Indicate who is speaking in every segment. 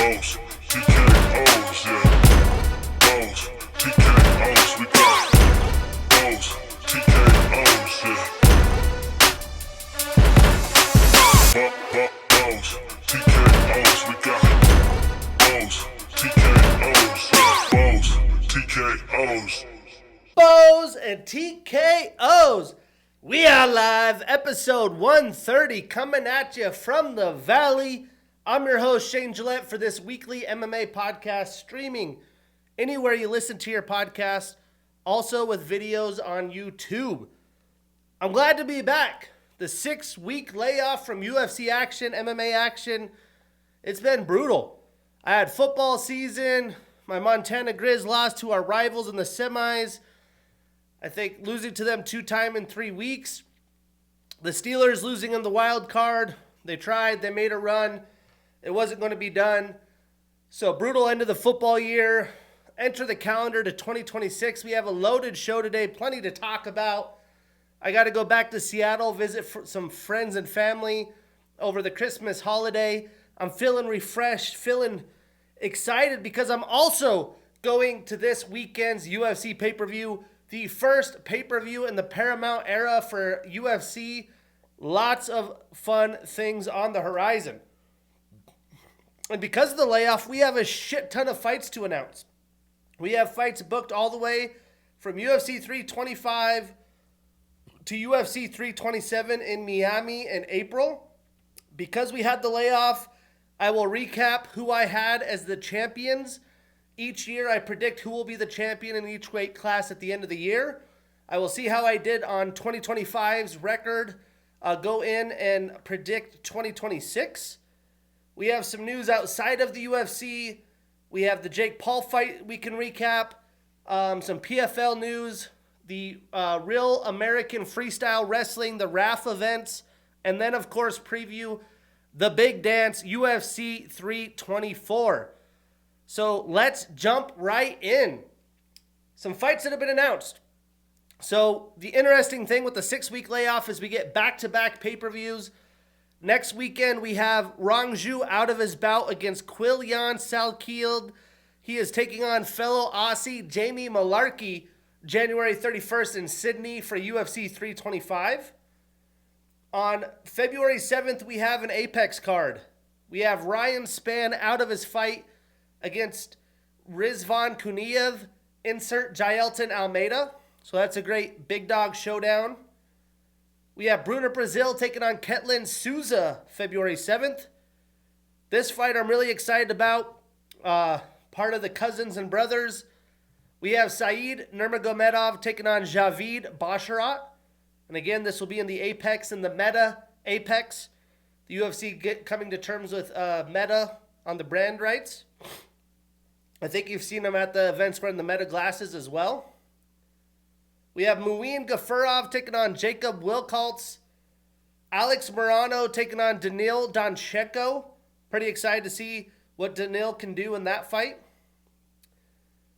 Speaker 1: Bows, TKOs, yeah. Bows, TKOs, we got bows, TKOs, yeah. Bows, TKOs, we got bows, TKOs, yeah. Bows, TKOs.
Speaker 2: Bows and TKOs. We are live, episode 130, coming at you from the Valley. I'm your host, Shane Gillette, for this weekly MMA podcast, streaming anywhere you listen to your podcast, also with videos on YouTube. I'm glad to be back. The 6-week layoff from UFC action, MMA action, it's been brutal. I had football season. My Montana Grizz lost to our rivals in the semis. I think losing to them 2 times in 3 weeks. The Steelers losing in the wild card. They tried, they made a run. It wasn't going to be done. So brutal end of the football year. Enter the calendar to 2026. We have a loaded show today, plenty to talk about. I got to go back to Seattle, visit some friends and family over the Christmas holiday. I'm feeling refreshed, feeling excited because I'm also going to this weekend's UFC pay-per-view, the first pay-per-view in the Paramount era for UFC. Lots of fun things on the horizon. And because of the layoff, we have a shit ton of fights to announce. We have fights booked all the way from UFC 325 to UFC 327 in Miami in April. Because we had the layoff, I will recap who I had as the champions. Each year, I predict who will be the champion in each weight class at the end of the year. I will see how I did on 2025's record. I'll go in and predict 2026. We have some news outside of the UFC. We have the Jake Paul fight we can recap. Some PFL news. The Real American Freestyle Wrestling, the RAF events. And then, of course, preview the big dance, UFC 324. So let's jump right in. Some fights that have been announced. So the interesting thing with the 6-week layoff is we get back-to-back pay-per-views. Next weekend, we have Rong Zhu out of his bout against Quillian Salkield. He is taking on fellow Aussie Jamie Malarkey January 31st in Sydney for UFC 325. On February 7th, we have an Apex card. We have Ryan Spann out of his fight against Rizvan Kuniev, insert Jailton Almeida. So that's a great big dog showdown. We have Bruna Brazil taking on Ketlin Souza February 7th. This fight I'm really excited about. Part of the cousins and brothers. We have Said Nurmagomedov taking on Javid Basharat. And again, this will be in the Apex and the Meta Apex. The UFC coming to terms with Meta on the brand rights. I think you've seen them at the events wearing the Meta glasses as well. We have Muin Gafurov taking on Jacob Wilkaltz. Alex Morano taking on Danil Doncheko. Pretty excited to see what Danil can do in that fight.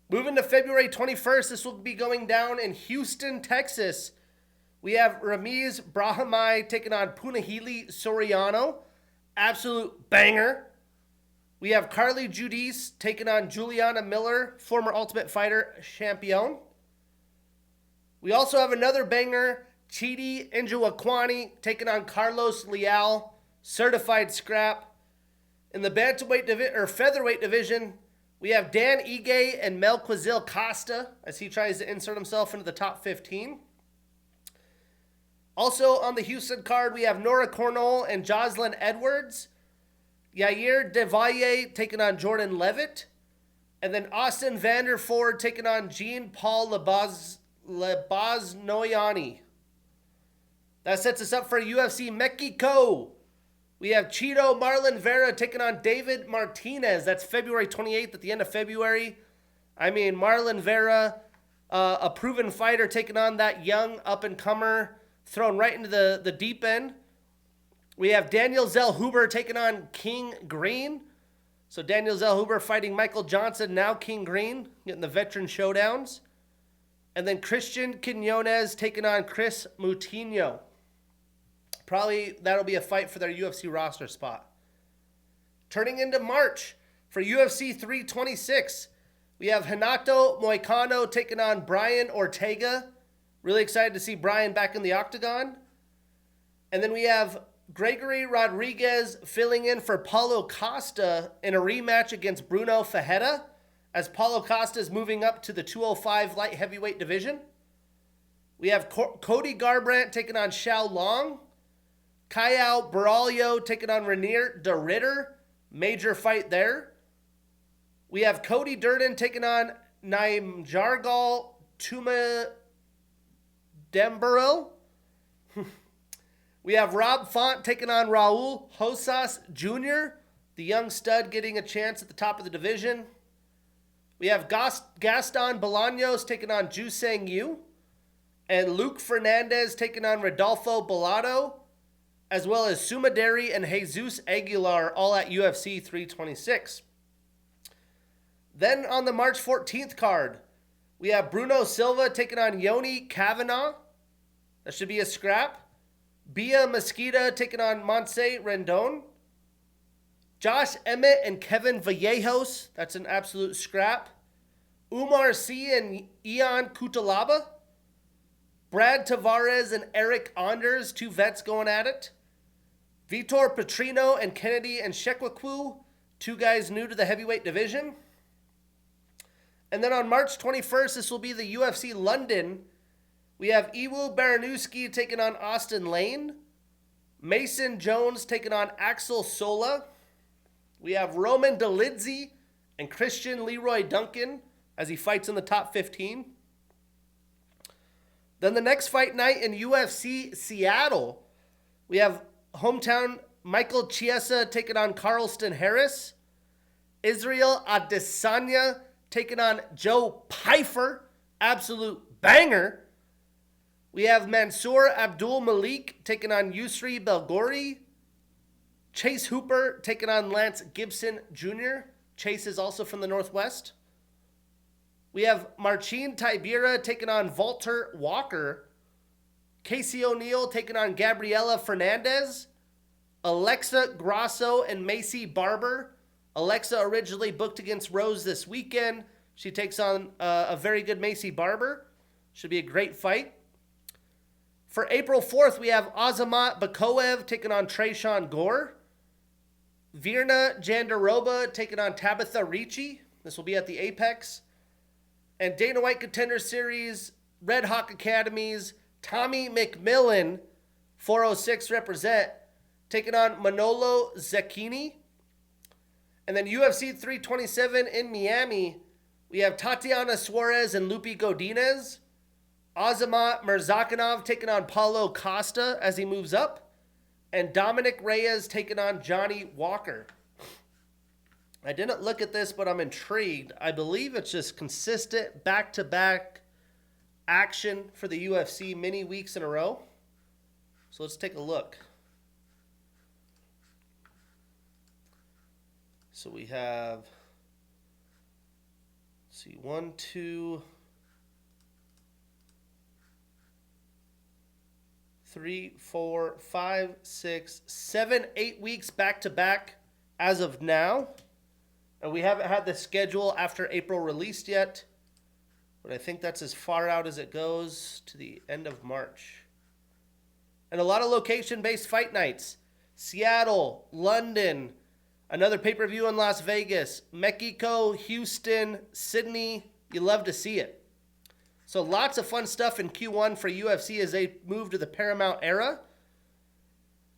Speaker 2: Moving to February 21st, this will be going down in Houston, Texas. We have Ramiz Brahimaj taking on Punahele Soriano. Absolute banger. We have Carly Judice taking on Juliana Miller, former Ultimate Fighter champion. We also have another banger, Chidi Njoakwani taking on Carlos Leal, certified scrap. In the bantamweight featherweight division, we have Dan Ige and Melquizil Costa as he tries to insert himself into the top 15. Also on the Houston card, we have Nora Cornell and Jocelyn Edwards. Yair Devalle taking on Jordan Levitt. And then Austin Vanderford taking on Jean-Paul Lebaznoyani. That sets us up for UFC Mexico. We have Cheeto Marlon Vera taking on David Martinez. That's February 28th at the end of February. I mean, Marlon Vera, a proven fighter taking on that young up-and-comer, thrown right into the deep end. We have Daniel Zellhuber taking on King Green. So Daniel Zellhuber fighting Michael Johnson, now King Green, getting the veteran showdowns. And then Christian Quinones taking on Chris Moutinho. Probably that'll be a fight for their UFC roster spot. Turning into March, For UFC 326, we have Renato Moicano taking on Brian Ortega. Really excited to see Brian back in the octagon. And then we have Gregory Rodriguez filling in for Paulo Costa in a rematch against Bruno Ferreira, as Paulo Costa is moving up to the 205 light heavyweight division. We have Cody Garbrandt taking on Xiao Long. Caio Braulio taking on Renier de Ritter. Major fight there. We have Cody Durden taking on Naim Jargal Tuma Dembaro. We have Rob Font taking on Raul Rosas Jr., the young stud getting a chance at the top of the division. We have Gaston Bolaños taking on Ju Sang Yu. And Luke Fernandez taking on Rodolfo Bellato, as well as Sumaderi and Jesus Aguilar, all at UFC 326. Then on the March 14th card, we have Bruno Silva taking on Yoni Kavanaugh. That should be a scrap. Bia Mesquita taking on Montse Rendon. Josh Emmett and Kevin Vallejos. That's an absolute scrap. Umar C. and Ian Kutalaba. Brad Tavares and Eric Anders, two vets going at it. Vitor Petrino and Kennedy and Shekwaku, two guys new to the heavyweight division. And then on March 21st, this will be the UFC London. We have Iwu Baranowski taking on Austin Lane. Mason Jones taking on Axel Sola. We have Roman Dolidze and Christian Leroy Duncan as he fights in the top 15. Then the next fight night in UFC Seattle, we have hometown Michael Chiesa taking on Carlston Harris. Israel Adesanya taking on Joe Pyfer. Absolute banger. We have Mansour Abdul Malik taking on Yusri Belgori. Chase Hooper taking on Lance Gibson Jr. Chase is also from the Northwest. We have Marcin Tybura taking on Walter Walker. Casey O'Neill taking on Gabriela Fernandez. Alexa Grasso and Macy Barber. Alexa originally booked against Rose this weekend. She takes on a very good Macy Barber. Should be a great fight. For April 4th, we have Azamat Bakoev taking on Treyshawn Gore. Virna Jandaroba taking on Tabitha Ricci. This will be at the Apex. And Dana White Contender Series, Red Hawk Academies, Tommy McMillan, 406 represent, taking on Manolo Zecchini. And then UFC 327 in Miami, we have Tatiana Suarez and Lupi Godinez. Azamat Murzakanov taking on Paulo Costa as he moves up. And Dominic Reyes taking on Johnny Walker. I didn't look at this, but I'm intrigued. I believe it's just consistent back-to-back action for the UFC many weeks in a row. So let's take a look. So we have, let's see, 1, 2, 3, 4, 5, 6, 7, 8 weeks back-to-back as of now. And we haven't had the schedule after April released yet, but I think that's as far out as it goes to the end of March. And a lot of location-based fight nights. Seattle, London, another pay-per-view in Las Vegas, Mexico, Houston, Sydney. You love to see it. So lots of fun stuff in Q1 for UFC as they move to the Paramount era.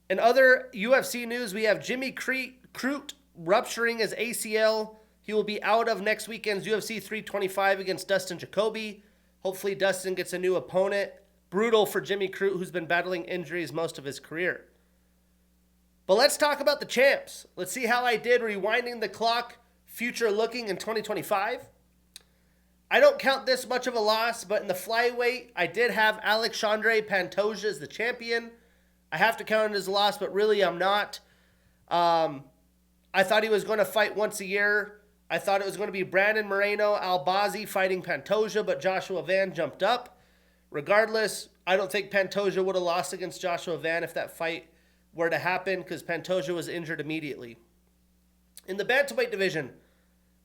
Speaker 2: In other UFC news, we have Jimmy Crute rupturing his ACL. He will be out of next weekend's UFC 325 against Dustin Jacoby. Hopefully Dustin gets a new opponent. Brutal for Jimmy Crute, who's been battling injuries most of his career. But let's talk about the champs. Let's see how I did rewinding the clock, future looking in 2025. I don't count this much of a loss, but in the flyweight, I did have Alexandre Pantoja as the champion. I have to count it as a loss, but really I'm not. I thought he was going to fight once a year. I thought it was going to be Brandon Moreno Albazi fighting Pantoja, but Joshua Van jumped up. Regardless, I don't think Pantoja would have lost against Joshua Van if that fight were to happen, because Pantoja was injured immediately. In the bantamweight division,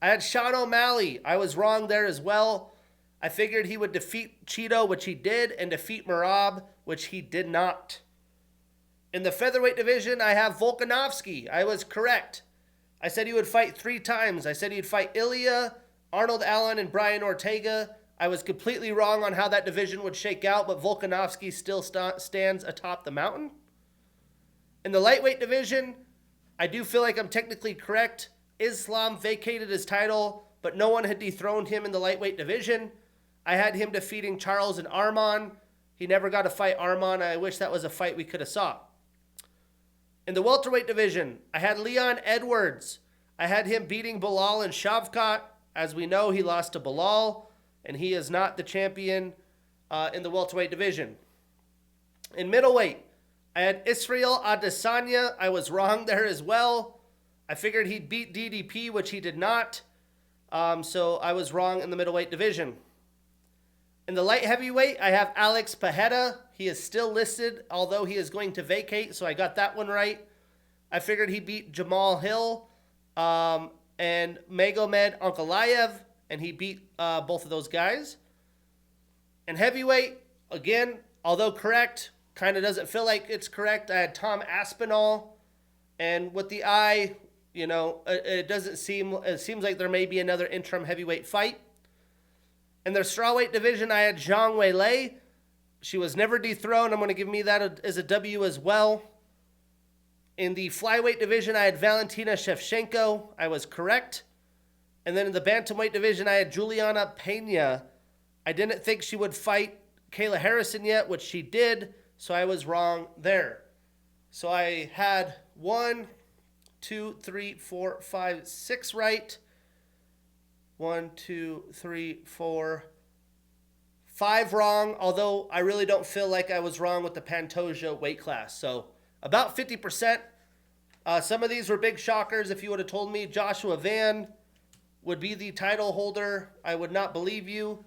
Speaker 2: I had Sean O'Malley. I was wrong there as well. I figured he would defeat Cheeto, which he did, and defeat Merab, which he did not. In the featherweight division, I have Volkanovski. I was correct. I said he would fight 3 times. I said he'd fight Ilya, Arnold Allen, and Brian Ortega. I was completely wrong on how that division would shake out, but Volkanovski still stands atop the mountain. In the lightweight division, I do feel like I'm technically correct. Islam vacated his title, but no one had dethroned him in the lightweight division. I had him defeating Charles and Arman. He never got to fight Arman. I wish that was a fight we could have saw. In the welterweight division, I had Leon Edwards. I had him beating Bilal and Shavkat. As we know, he lost to Bilal, and he is not the champion in the welterweight division. In middleweight, I had Israel Adesanya. I was wrong there as well. I figured he'd beat DDP, which he did not. So I was wrong in the middleweight division. In the light heavyweight, I have Alex Pereira. He is still listed, although he is going to vacate, so I got that one right. I figured he beat Jamal Hill and Magomed Ankalaev, and he beat both of those guys. In heavyweight, again, although correct, kind of doesn't feel like it's correct. I had Tom Aspinall, and with the eye, it seems like there may be another interim heavyweight fight. In the strawweight division, I had Zhang Weilei. She was never dethroned. I'm going to give me that as a W as well. In the flyweight division, I had Valentina Shevchenko. I was correct. And then in the bantamweight division, I had Juliana Pena. I didn't think she would fight Kayla Harrison yet, which she did, so I was wrong there. So I had 1, 2, 3, 4, 5, 6 right. 1, 2, 3, 4, 5 wrong, although I really don't feel like I was wrong with the Pantoja weight class. So about 50%. Some of these were big shockers. If you would have told me Joshua Van would be the title holder, I would not believe you.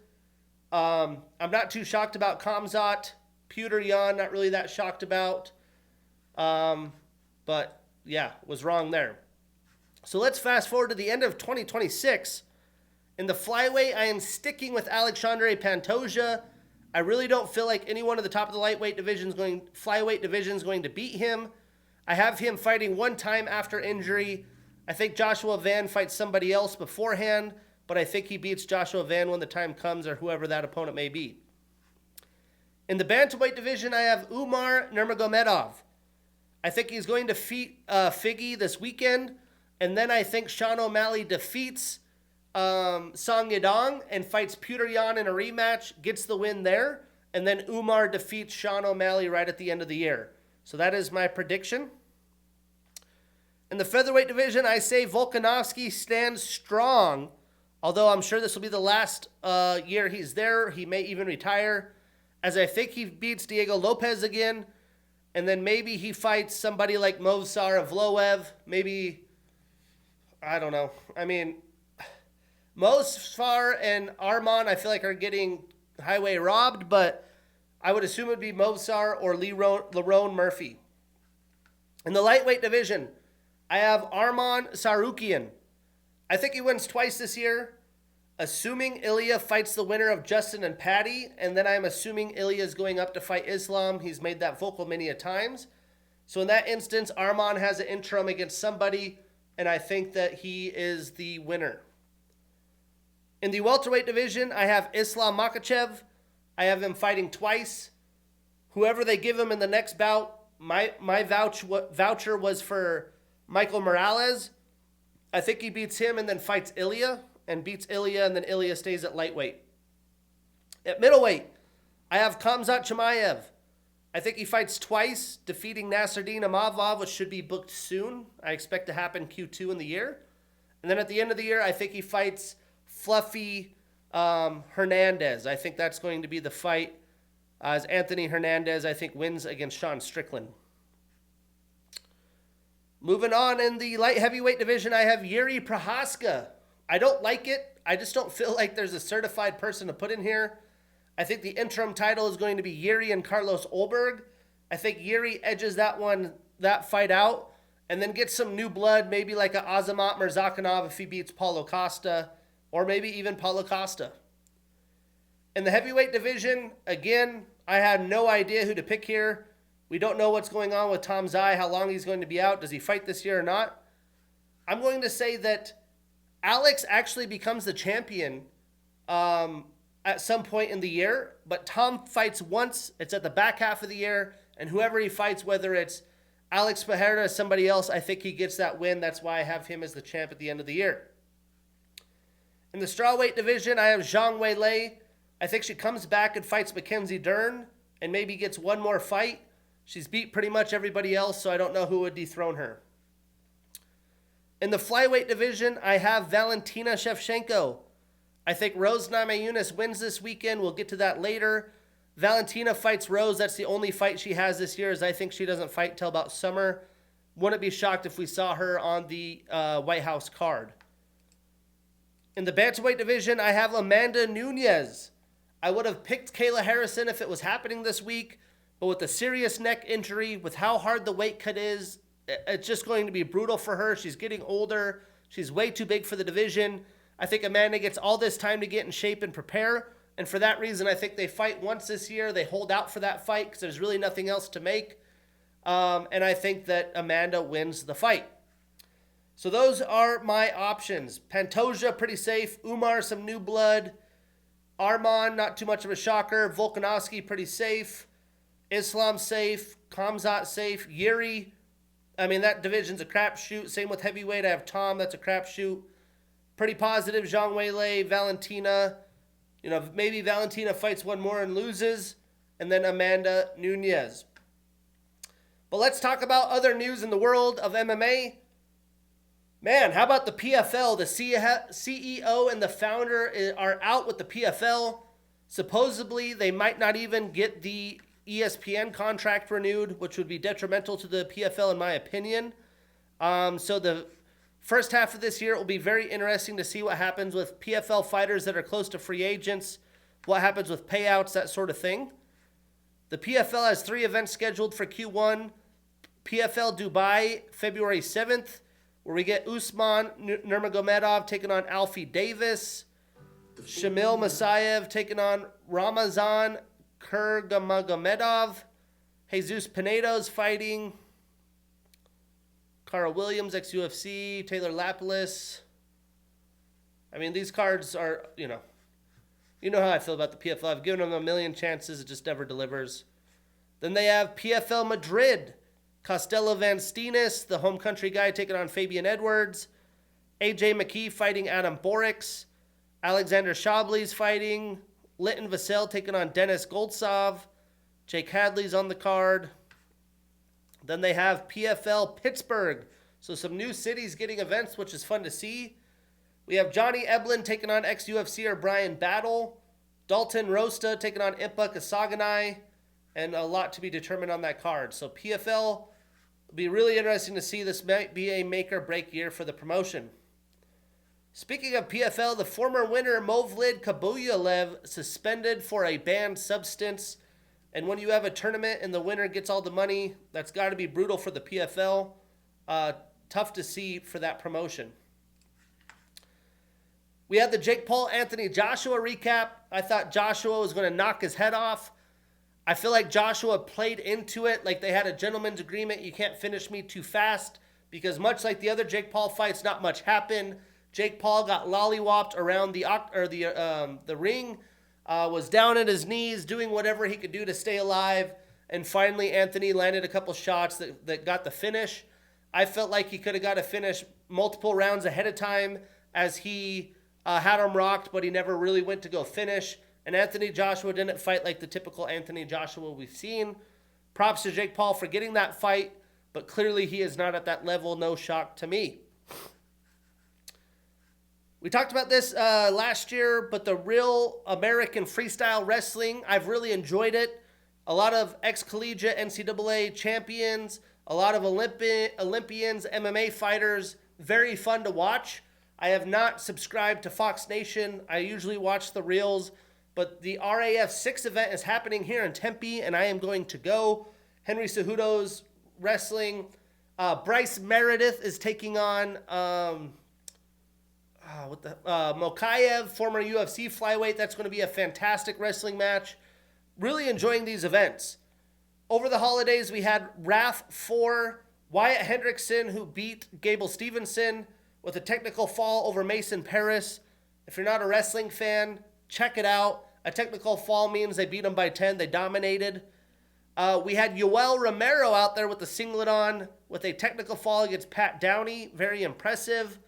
Speaker 2: I'm not too shocked about Khamzat. Petr Yan, not really that shocked about. But yeah, was wrong there. So let's fast forward to the end of 2026. In the flyweight, I am sticking with Alexandre Pantoja. I really don't feel like anyone at the top of the flyweight division is going to beat him. I have him fighting 1 time after injury. I think Joshua Van fights somebody else beforehand, but I think he beats Joshua Van when the time comes, or whoever that opponent may be. In the bantamweight division, I have Umar Nurmagomedov. I think he's going to defeat Figgy this weekend, and then I think Sean O'Malley defeats Song Yadong and fights Petr Yan in a rematch, gets the win there, and then Umar defeats Sean O'Malley right at the end of the year. So that is my prediction. In the featherweight division, I say Volkanovski stands strong, although I'm sure this will be the last year he's there. He may even retire, as I think he beats Diego Lopez again, and then maybe he fights somebody like Movsar Evloev. Maybe, I don't know. I mean, Movsar and Arman, I feel like, are getting highway robbed, but I would assume it would be Movsar or Lerone Murphy. In the lightweight division, I have Arman Sarukian. I think he wins twice this year, assuming Ilya fights the winner of Justin and Paddy, and then I'm assuming Ilya is going up to fight Islam. He's made that vocal many a times. So in that instance, Arman has an interim against somebody, and I think that he is the winner. In the welterweight division, I have Islam Makhachev. I have him fighting twice. Whoever they give him in the next bout, my voucher was for Michael Morales. I think he beats him and then fights Ilya, and beats Ilya, and then Ilya stays at lightweight. At middleweight, I have Khamzat Chimaev. I think he fights twice, defeating Nasruddin Imavov, which should be booked soon. I expect to happen Q2 in the year. And then at the end of the year, I think he fights Fluffy Hernandez. I think that's going to be the fight, as Anthony Hernandez, I think, wins against Sean Strickland. Moving on, in the light heavyweight division, I have Yuri Prohaska. I don't like it. I just don't feel like there's a certified person to put in here. I think the interim title is going to be Yuri and Carlos Olberg. I think Yuri edges that fight out, and then get some new blood, maybe like a Azamat Murzakanov if he beats Paulo Costa, or maybe even Paulo Costa. In the heavyweight division, again, I had no idea who to pick here. We don't know what's going on with Tom Zai, how long he's going to be out. Does he fight this year or not? I'm going to say that Alex actually becomes the champion at some point in the year, but Tom fights once. It's at the back half of the year, and whoever he fights, whether it's Alex Pereira or somebody else, I think he gets that win. That's why I have him as the champ at the end of the year. In the strawweight division, I have Zhang Weilei. I think she comes back and fights Mackenzie Dern and maybe gets one more fight. She's beat pretty much everybody else, so I don't know who would dethrone her. In the flyweight division, I have Valentina Shevchenko. I think Rose Namajunas wins this weekend. We'll get to that later. Valentina fights Rose. That's the only fight she has this year, as I think she doesn't fight till about summer. Wouldn't be shocked if we saw her on the White House card. In the bantamweight division, I have Amanda Nunes. I would have picked Kayla Harrison if it was happening this week, but with the serious neck injury, with how hard the weight cut is, it's just going to be brutal for her. She's getting older. She's way too big for the division. I think Amanda gets all this time to get in shape and prepare, and for that reason, I think they fight once this year. They hold out for that fight because there's really nothing else to make, and I think that Amanda wins the fight. So those are my options. Pantoja, pretty safe. Umar, some new blood. Arman, not too much of a shocker. Volkanovski, pretty safe. Islam, safe. Khamzat, safe. Yuri, I mean, that division's a crapshoot. Same with heavyweight. I have Tom. That's a crapshoot. Pretty positive. Zhang Weilei, Valentina. You know, maybe Valentina fights one more and loses. And then Amanda Nunes. But let's talk about other news in the world of MMA. Man, how about the PFL? The CEO and the founder are out with the PFL. Supposedly, they might not even get the ESPN contract renewed, which would be detrimental to the PFL in my opinion. So the first half of this year, it will be very interesting to see what happens with PFL fighters that are close to free agents, what happens with payouts, that sort of thing. The PFL has 3 events scheduled for Q1. PFL Dubai, February 7th, where we get Usman Nurmagomedov taking on Alfie Davis. Shamil Masayev taking on Ramazan Kurgamagomedov. Jesus Pinedo's fighting. Carl Williams, ex-UFC. Taylor Lapilus. I mean, these cards are, you know how I feel about the PFL. I've given them a million chances. It just never delivers. Then they have PFL Madrid. Costello Van Steenis, the home country guy, taking on Fabian Edwards. AJ McKee fighting Adam Borix. Alexander Shably's fighting. Litton Vassell taking on Dennis Goltsov. Jake Hadley's on the card. Then they have PFL Pittsburgh. So some new cities getting events, which is fun to see. We have Johnny Eblin taking on ex-UFCer Brian Battle. Dalton Rosta taking on Impa Kasaganai. And a lot to be determined on that card. So PFL will be really interesting to see. This might be a make-or-break year for the promotion. Speaking of PFL, the former winner Movlid Kabuyalev suspended for a banned substance. And when you have a tournament and the winner gets all the money, that's got to be brutal for the PFL. Tough to see for that promotion. We had the Jake Paul Anthony Joshua recap. I thought Joshua was going to knock his head off. I feel like Joshua played into it like they had a gentleman's agreement. You can't finish me too fast, because much like the other Jake Paul fights, not much happened. Jake Paul got lollywopped around the ring, was down at his knees, doing whatever he could do to stay alive, and finally Anthony landed a couple shots that got the finish. I felt like he could have got a finish multiple rounds ahead of time as he had him rocked, but he never really went to go finish. And Anthony Joshua didn't fight like the typical Anthony Joshua we've seen. Props to Jake Paul for getting that fight, but clearly he is not at that level. No shock to me. We talked about this last year, but the real American freestyle wrestling, I've really enjoyed it. A lot of ex-collegiate NCAA champions, a lot of Olympians, MMA fighters, very fun to watch. I have not subscribed to Fox Nation. I usually watch the reels. But the RAF 6 event is happening here in Tempe, and I am going to go. Henry Cejudo's wrestling. Bryce Meredith is taking on Bukauskas, former UFC flyweight. That's going to be a fantastic wrestling match. Really enjoying these events. Over the holidays, we had RAF 4, Wyatt Hendrickson, who beat Gable Stevenson with a technical fall over Mason Perez. If you're not a wrestling fan, check it out. A technical fall means they beat him by 10. They dominated. We had Yoel Romero out there with the singlet on with a technical fall against Pat Downey. Very impressive.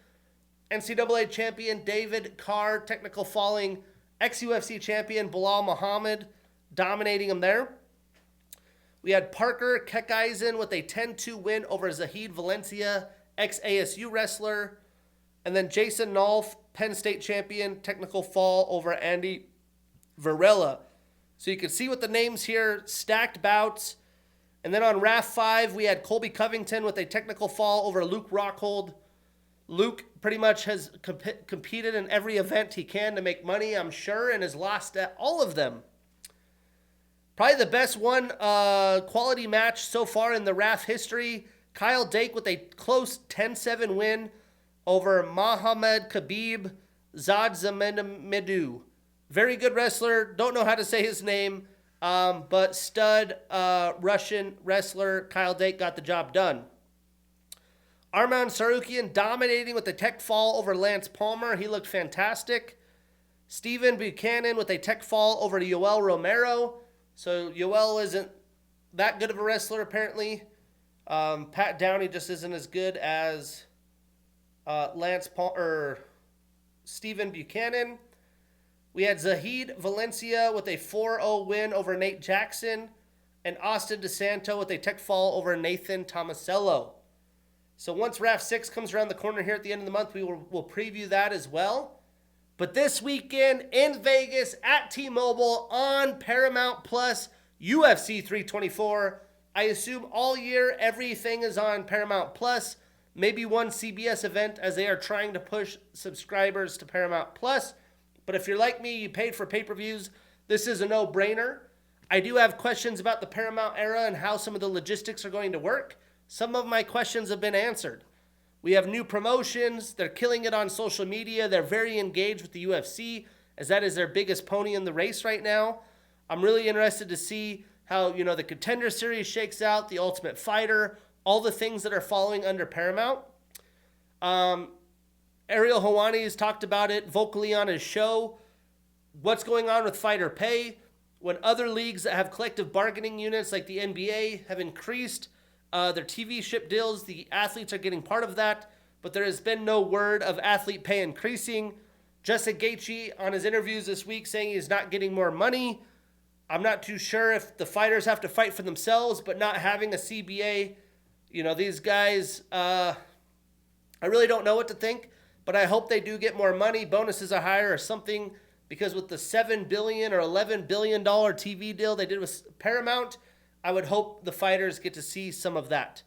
Speaker 2: NCAA champion David Carr, technical falling ex-UFC champion Bilal Muhammad, dominating him there. We had Parker Keckeisen with a 10-2 win over Zahid Valencia, ex-ASU wrestler. And then Jason Nolf, Penn State champion, technical fall over Andy Varela. So you can see with the names here, stacked bouts. And then on RAF 5, we had Colby Covington with a technical fall over Luke Rockhold. Luke pretty much has competed in every event he can to make money, I'm sure, and has lost at all of them. Probably the best one quality match so far in the RAF history. Kyle Dake with a close 10-7 win over Mohamed Khabib Zadzamedou. Very good wrestler. Don't know how to say his name, but stud Russian wrestler Kyle Dake got the job done. Arman Sarukian dominating with a tech fall over Lance Palmer. He looked fantastic. Stephen Buchanan with a tech fall over Yoel Romero. So Yoel isn't that good of a wrestler apparently. Pat Downey just isn't as good as Stephen Buchanan. We had Zahid Valencia with a 4-0 win over Nate Jackson, and Austin DeSanto with a tech fall over Nathan Tomasello. So once RAF 6 comes around the corner here at the end of the month, we'll preview that as well. But this weekend in Vegas at T-Mobile on Paramount Plus, UFC 324. I assume all year everything is on Paramount Plus. Maybe one CBS event as they are trying to push subscribers to Paramount Plus. But if you're like me, you paid for pay-per-views, this is a no-brainer. I do have questions about the Paramount era and how some of the logistics are going to work. Some of my questions have been answered. We have new promotions. They're killing it on social media. They're very engaged with the UFC, as that is their biggest pony in the race right now. I'm really interested to see how, the Contender Series shakes out, the Ultimate Fighter, all the things that are following under Paramount. Ariel Helwani has talked about it vocally on his show. What's going on with fighter pay? When other leagues that have collective bargaining units like the NBA have increased their TV ship deals, the athletes are getting part of that, but there has been no word of athlete pay increasing. Justin Gaethje on his interviews this week saying he's not getting more money. I'm not too sure if the fighters have to fight for themselves, but not having a CBA, these guys, I really don't know what to think, but I hope they do get more money. Bonuses are higher or something, because with the $7 billion or $11 billion TV deal they did with Paramount, I would hope the fighters get to see some of that.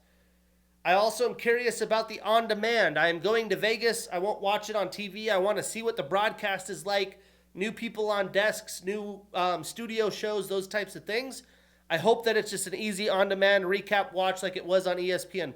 Speaker 2: I also am curious about the on-demand. I am going to Vegas. I won't watch it on TV. I want to see what the broadcast is like. New people on desks, new studio shows, those types of things. I hope that it's just an easy on-demand recap watch like it was on ESPN+.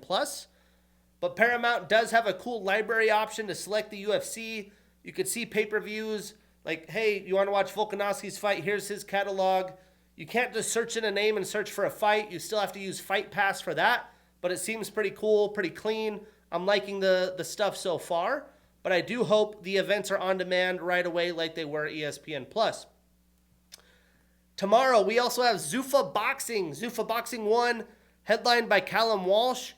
Speaker 2: But Paramount does have a cool library option to select the UFC. You could see pay-per-views like, hey, you want to watch Volkanovski's fight? Here's his catalog. You can't just search in a name and search for a fight. You still have to use Fight Pass for that. But it seems pretty cool, pretty clean. I'm liking the stuff so far. But I do hope the events are on demand right away like they were ESPN+. Tomorrow, we also have Zuffa Boxing. Zuffa Boxing 1, headlined by Callum Walsh.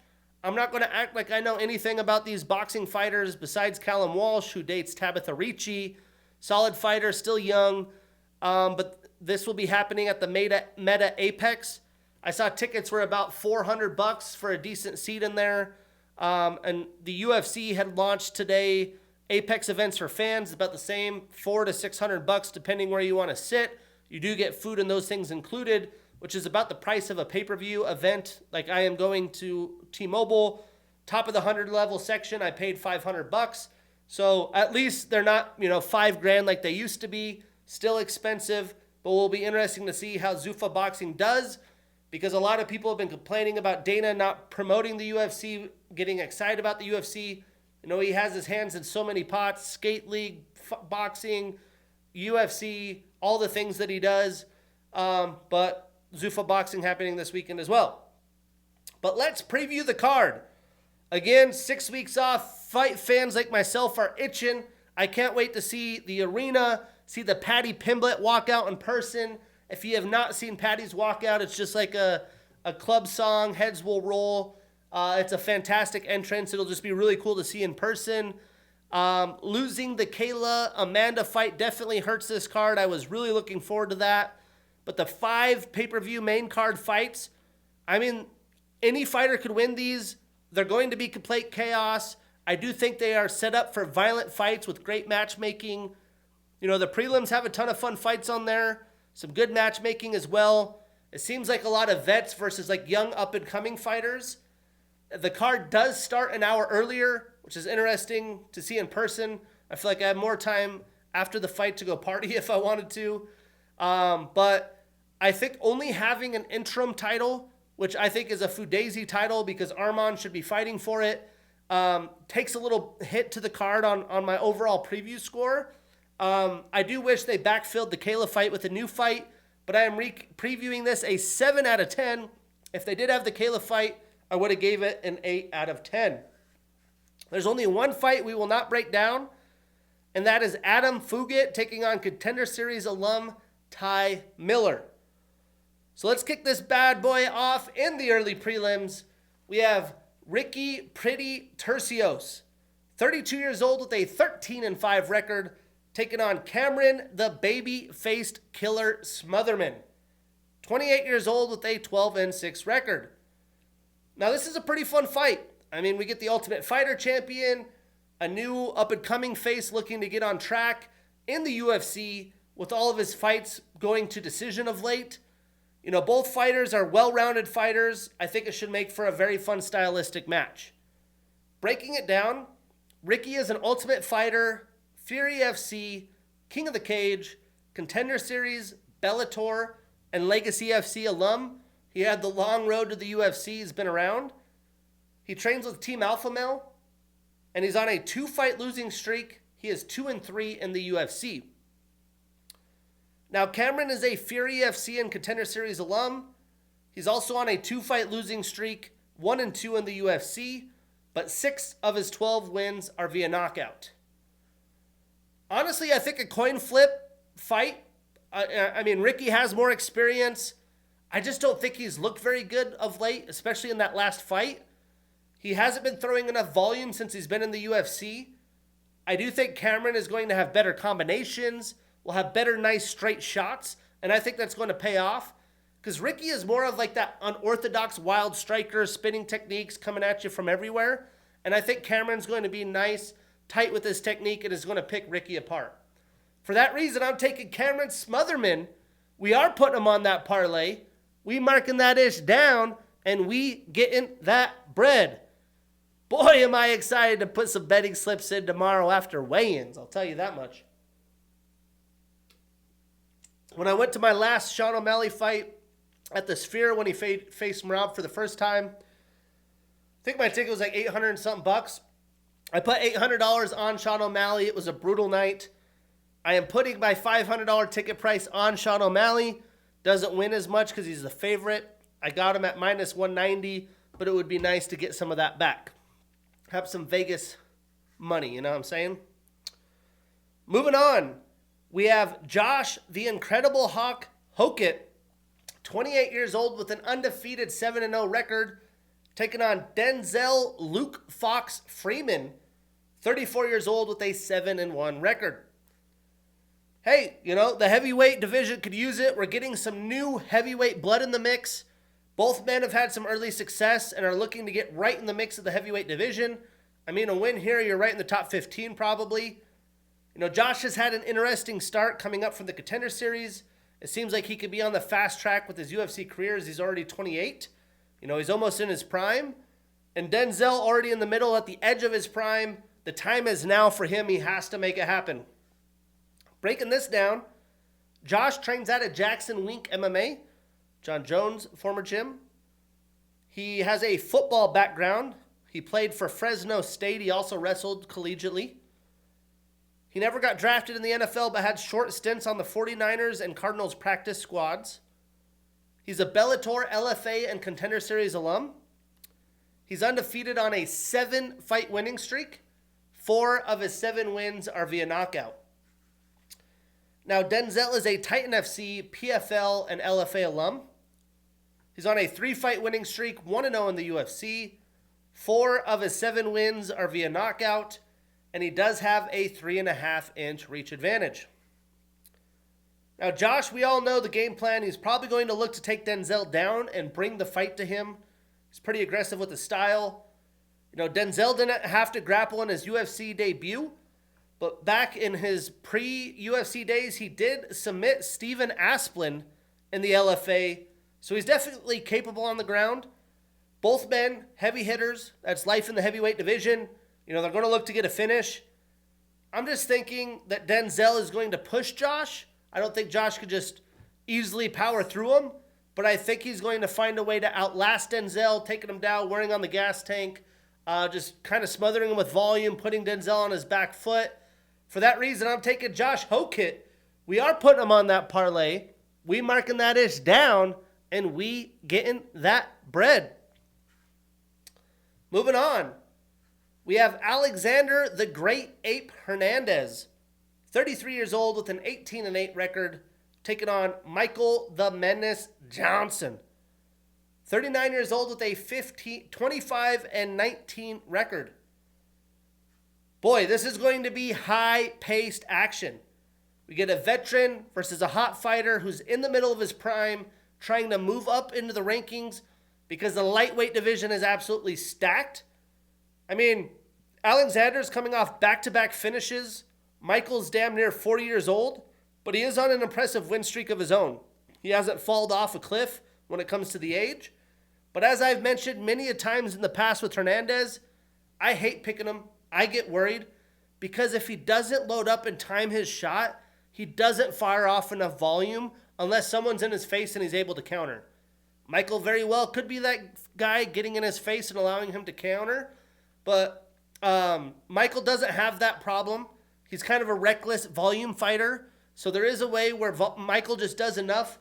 Speaker 2: I'm not going to act like I know anything about these boxing fighters besides Callum Walsh, who dates Tabitha Ricci. Solid fighter, still young. But this will be happening at the Meta Apex. I saw tickets were about $400 for a decent seat in there. And the UFC had launched today Apex events for fans, about the same, $400 to $600 depending where you want to sit. You do get food and those things included, which is about the price of a pay-per-view event. Like I am going to T-Mobile, top of the 100 level section. I paid $500. So at least they're not, $5,000 like they used to be. Still expensive, but will be interesting to see how Zuffa Boxing does. because a lot of people have been complaining about Dana not promoting the UFC, getting excited about the UFC. You know, he has his hands in so many pots, skate league, boxing, UFC, all the things that he does. But Zuffa boxing happening this weekend as well. But let's preview the card. Again, 6 weeks off. Fight fans like myself are itching. I can't wait to see the arena, see the Paddy Pimblett walkout in person. If you have not seen Paddy's walkout, it's just like a club song, heads will roll. It's a fantastic entrance. It'll just be really cool to see in person. Losing the Kayla-Amanda fight definitely hurts this card. I was really looking forward to that. But the 5 pay-per-view main card fights, I mean, any fighter could win these. They're going to be complete chaos. I do think they are set up for violent fights with great matchmaking. You know, the prelims have a ton of fun fights on there. Some good matchmaking as well. It seems like a lot of vets versus like young up-and-coming fighters. The card does start an hour earlier, which is interesting to see in person. I feel like I have more time after the fight to go party if I wanted to. But I think only having an interim title, which I think is a Fudazi title because Armand should be fighting for it, takes a little hit to the card on my overall preview score. I do wish they backfilled the Kayla fight with a new fight, but I am previewing this a 7 out of 10. If they did have the Kayla fight, I would have gave it an 8 out of 10. There's only one fight we will not break down, and that is Adam Fugit taking on Contender Series alum Ty Miller. So let's kick this bad boy off in the early prelims. We have Ricky Pretty Turcios, 32 years old with a 13-5 record, taking on Cameron the baby-faced killer Smotherman, 28 years old with a 12-6 record. Now this is a pretty fun fight. I mean, we get the Ultimate Fighter champion, a new up-and-coming face looking to get on track in the UFC with all of his fights going to decision of late. You know, both fighters are well-rounded fighters. I think it should make for a very fun stylistic match. Breaking it down, Ricky is an Ultimate Fighter, Fury FC, King of the Cage, Contender Series, Bellator, and Legacy FC alum. He had the long road to the UFC. He's been around. He trains with Team Alpha Male, and he's on a 2-fight losing streak. He is 2-3 in the UFC. Now, Cameron is a Fury FC and Contender Series alum. He's also on a 2-fight losing streak, 1-2 in the UFC, but 6 of his 12 wins are via knockout. Honestly, I think a coin flip fight. I mean, Ricky has more experience. I just don't think he's looked very good of late, especially in that last fight. He hasn't been throwing enough volume since he's been in the UFC. I do think Cameron is going to have better combinations, will have better, nice, straight shots, and I think that's going to pay off because Ricky is more of like that unorthodox wild striker, spinning techniques coming at you from everywhere, and I think Cameron's going to be nice, tight with his technique, and is going to pick Ricky apart. For that reason, I'm taking Cameron Smotherman. We are putting him on that parlay. We marking that ish down, and we getting that bread. Boy, am I excited to put some betting slips in tomorrow after weigh-ins. I'll tell you that much. When I went to my last Sean O'Malley fight at the Sphere when he faced Merab for the first time, I think my ticket was like $800 and something bucks. I put $800 on Sean O'Malley. It was a brutal night. I am putting my $500 ticket price on Sean O'Malley. Doesn't win as much because he's the favorite. I got him at minus 190, but it would be nice to get some of that back. Have some Vegas money, you know what I'm saying? Moving on, we have Josh the Incredible Hawk Hokit, 28 years old with an undefeated 7-0 record, taking on Denzel Luke Fox Freeman, 34 years old with a 7-1 record. Hey, you know, the heavyweight division could use it. We're getting some new heavyweight blood in the mix. Both men have had some early success and are looking to get right in the mix of the heavyweight division. I mean, a win here, you're right in the top 15 probably. You know, Josh has had an interesting start coming up from the Contender Series. It seems like he could be on the fast track with his UFC career as he's already 28. You know, he's almost in his prime. And Denzel already in the middle at the edge of his prime. The time is now for him. He has to make it happen. Breaking this down, Josh trains out at Jackson Wink MMA. John Jones, former gym. He has a football background. He played for Fresno State. He also wrestled collegiately. He never got drafted in the NFL, but had short stints on the 49ers and Cardinals practice squads. He's a Bellator, LFA, and Contender Series alum. He's undefeated on a 7-fight winning streak. 4 of his 7 wins are via knockout. Now, Denzel is a Titan FC, PFL, and LFA alum. He's on a 3-fight winning streak, 1-0 in the UFC. 4 of his 7 wins are via knockout, and he does have a 3.5-inch reach advantage. Now, Josh, we all know the game plan. He's probably going to look to take Denzel down and bring the fight to him. He's pretty aggressive with the style. You know, Denzel didn't have to grapple in his UFC debut, but back in his pre-UFC days, he did submit Steven Asplin in the LFA, so he's definitely capable on the ground. Both men, heavy hitters. That's life in the heavyweight division. You know, they're going to look to get a finish. I'm just thinking that Denzel is going to push Josh. I don't think Josh could just easily power through him, but I think he's going to find a way to outlast Denzel, taking him down, wearing on the gas tank, just kind of smothering him with volume, putting Denzel on his back foot. For that reason, I'm taking Josh Hokit. We are putting him on that parlay. We marking that ish down, and we getting that bread. Moving on. We have Alexander the Great Ape Hernandez, 33 years old with an 18-8 record, taking on Michael the Menace Johnson, 39 years old with a 25-19 record. Boy, this is going to be high-paced action. We get a veteran versus a hot fighter who's in the middle of his prime, trying to move up into the rankings because the lightweight division is absolutely stacked. I mean, Alexander's coming off back-to-back finishes. Michael's damn near 40 years old, but he is on an impressive win streak of his own. He hasn't fallen off a cliff when it comes to the age. But as I've mentioned many a times in the past with Hernandez, I hate picking him. I get worried because if he doesn't load up and time his shot, he doesn't fire off enough volume unless someone's in his face and he's able to counter. Michael very well could be that guy getting in his face and allowing him to counter, but Michael doesn't have that problem. He's kind of a reckless volume fighter, so there is a way where Michael just does enough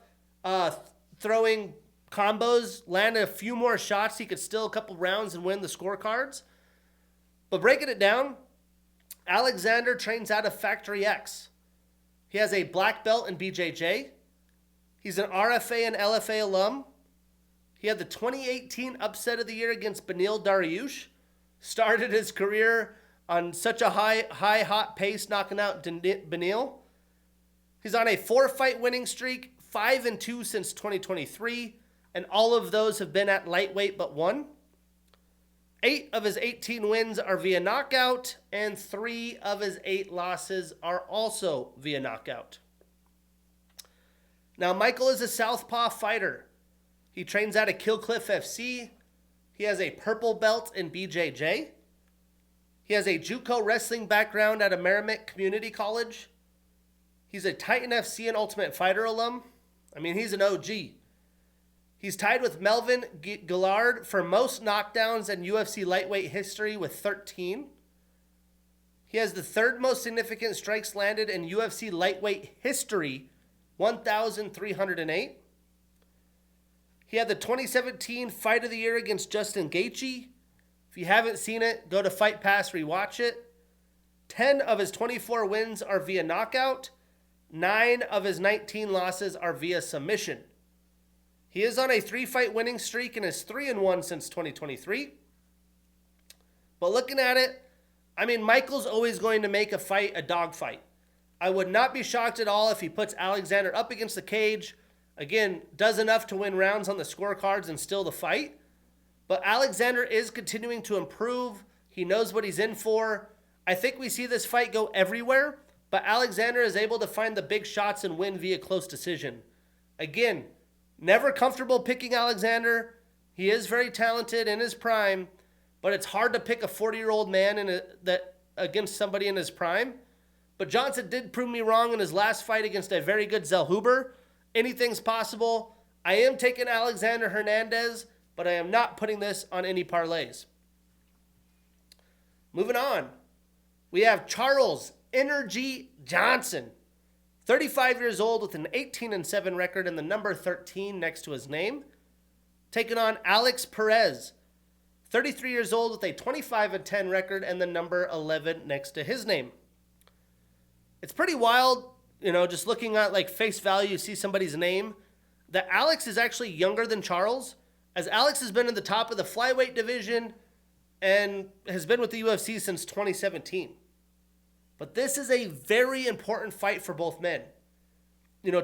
Speaker 2: throwing combos, land a few more shots, he could steal a couple rounds and win the scorecards. But breaking it down, Alexander trains out of Factory X. He has a black belt in BJJ. He's an RFA and LFA alum. He had the 2018 upset of the year against Beneil Dariush. Started his career on such a high hot pace, knocking out Beneil. He's on a 4-fight winning streak, 5-2 since 2023, and all of those have been at lightweight but 1. 8 of his 18 wins are via knockout, and 3 of his 8 losses are also via knockout. Now, Michael is a southpaw fighter. He trains out of Kill Cliff FC. He has a purple belt in BJJ. He has a JUCO wrestling background at Merrimack Community College. He's a Titan FC and Ultimate Fighter alum. I mean, he's an OG. He's tied with Melvin Gillard for most knockdowns in UFC lightweight history with 13. He has the 3rd most significant strikes landed in UFC lightweight history, 1,308. He had the 2017 Fight of the Year against Justin Gaethje. If you haven't seen it, go to Fight Pass, rewatch it. 10 of his 24 wins are via knockout. 9 of his 19 losses are via submission. He is on a 3-fight winning streak and is 3-1 since 2023. But looking at it, I mean, Michael's always going to make a fight a dogfight. I would not be shocked at all if he puts Alexander up against the cage. Again, does enough to win rounds on the scorecards and still the fight. But Alexander is continuing to improve. He knows what he's in for. I think we see this fight go everywhere, but Alexander is able to find the big shots and win via close decision. Again, never comfortable picking Alexander. He is very talented in his prime, but it's hard to pick a 40-year-old man against somebody in his prime. But Johnson did prove me wrong in his last fight against a very good Zellhuber. Anything's possible. I am taking Alexander Hernandez, but I am not putting this on any parlays. Moving on, we have Charles Energy Johnson, 35 years old with an 18-7 record and the number 13 next to his name, taking on Alex Perez, 33 years old with a 25-10 record and the number 11 next to his name. It's pretty wild, just looking at like face value, you see somebody's name, that Alex is actually younger than Charles, as Alex has been in the top of the flyweight division and has been with the UFC since 2017. But this is a very important fight for both men.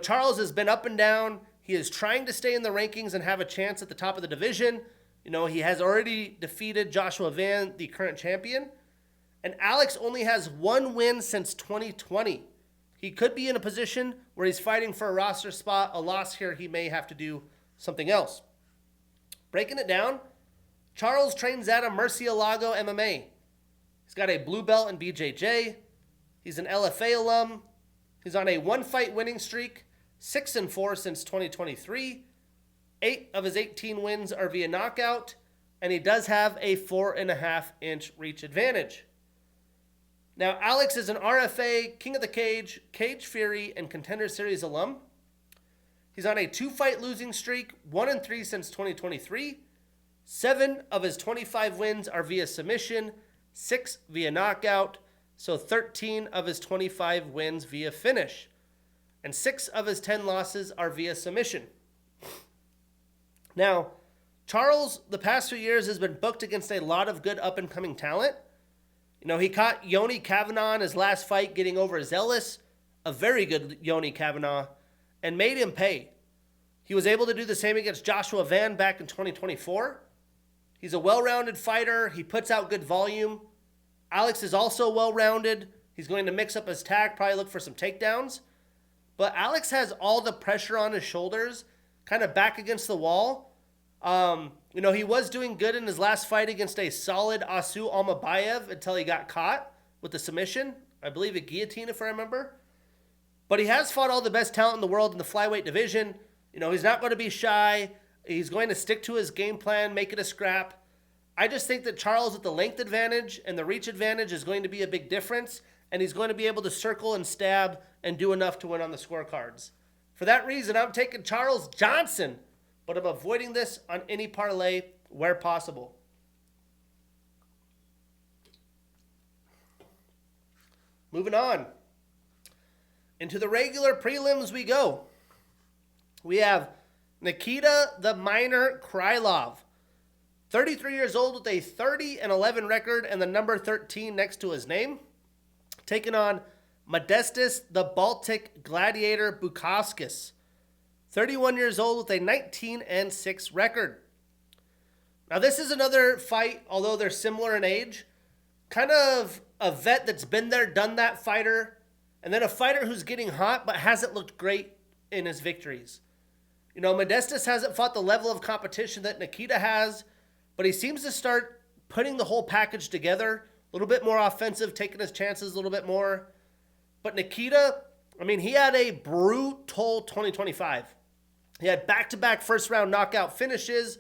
Speaker 2: Charles has been up and down. He is trying to stay in the rankings and have a chance at the top of the division. He has already defeated Joshua Van, the current champion. And Alex only has one win since 2020. He could be in a position where he's fighting for a roster spot. A loss here, he may have to do something else. Breaking it down, Charles trains at a Murcielago MMA. He's got a blue belt in BJJ. He's an LFA alum. He's on a one-fight winning streak, 6-4 since 2023. 8 of his 18 wins are via knockout, and he does have a 4.5-inch reach advantage. Now, Alex is an RFA, King of the Cage, Cage Fury, and Contender Series alum. He's on a 2-fight losing streak, 1-3 since 2023. 7 of his 25 wins are via submission, 6 via knockout, so 13 of his 25 wins via finish. And 6 of his 10 losses are via submission. Now, Charles, the past few years, has been booked against a lot of good up-and-coming talent. He caught Yoni Kavanaugh in his last fight getting overzealous, a very good Yoni Kavanaugh, and made him pay. He was able to do the same against Joshua Van back in 2024. He's a well-rounded fighter. He puts out good volume. Alex is also well-rounded. He's going to mix up his tack, probably look for some takedowns. But Alex has all the pressure on his shoulders, kind of back against the wall. He was doing good in his last fight against a solid Asu Almabayev until he got caught with the submission. I believe a guillotine, if I remember. But he has fought all the best talent in the world in the flyweight division. He's not going to be shy. He's going to stick to his game plan, make it a scrap. I just think that Charles with the length advantage and the reach advantage is going to be a big difference, and he's going to be able to circle and stab and do enough to win on the scorecards. For that reason, I'm taking Charles Johnson, but I'm avoiding this on any parlay where possible. Moving on. Into the regular prelims we go. We have Nikita the Miner Krylov, 33 years old with a 30-11 record and the number 13 next to his name, taking on Modestas the Baltic Gladiator Bukauskas, 31 years old with a 19-6 record. Now this is another fight, although they're similar in age, kind of a vet that's been there, done that fighter, and then a fighter who's getting hot but hasn't looked great in his victories. Modestas hasn't fought the level of competition that Nikita has, but he seems to start putting the whole package together, a little bit more offensive, taking his chances a little bit more. But Nikita, he had a brutal 2025. He had back-to-back first-round knockout finishes.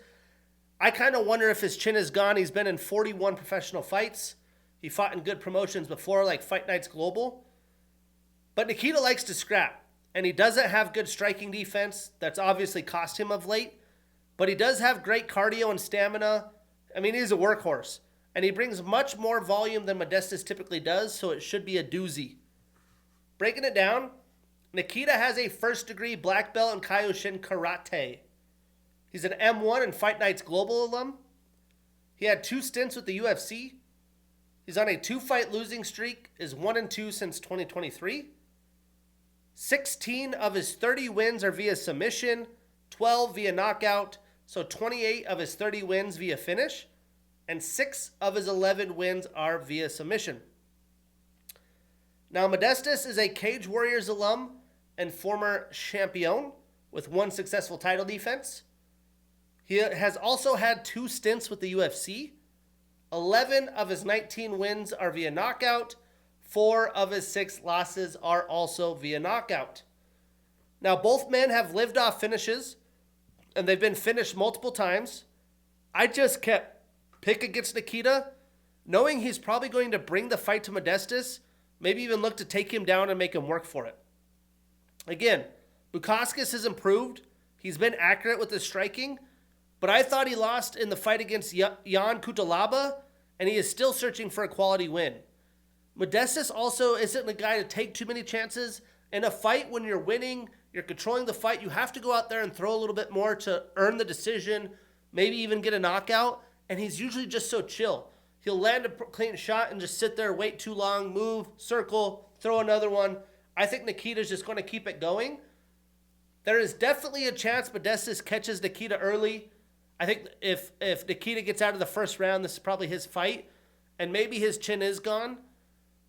Speaker 2: I kind of wonder if his chin is gone. He's been in 41 professional fights. He fought in good promotions before, like Fight Nights Global. But Nikita likes to scrap, and he doesn't have good striking defense. That's obviously cost him of late. But he does have great cardio and stamina. He's a workhorse. And he brings much more volume than Modestas typically does, so it should be a doozy. Breaking it down, Nikita has a first-degree black belt in Kyokushin Karate. He's an M1 and Fight Nights Global alum. He had 2 stints with the UFC. He's on a 2-fight losing streak, is 1-2 since 2023. 16 of his 30 wins are via submission, 12 via knockout, so 28 of his 30 wins via finish, and 6 of his 11 wins are via submission. Now, Modestas is a Cage Warriors alum and former champion with 1 successful title defense. He has also had 2 stints with the UFC. 11 of his 19 wins are via knockout. 4 of his 6 losses are also via knockout. Now, both men have lived off finishes. and they've been finished multiple times. I just kept pick against Nikita, knowing he's probably going to bring the fight to Modestas, maybe even look to take him down and make him work for it. Again, Bukauskas has improved. He's been accurate with his striking, but I thought he lost in the fight against Jan Kutalaba, and he is still searching for a quality win. Modestas also isn't the guy to take too many chances. In a fight, when you're winning, you're controlling the fight, you have to go out there and throw a little bit more to earn the decision, maybe even get a knockout, and he's usually just so chill. He'll land a clean shot and just sit there, wait too long, move, circle, throw another one. I think Nikita's just going to keep it going. There is definitely a chance Modestas catches Nikita early. I think if Nikita gets out of the first round, this is probably his fight, and maybe his chin is gone.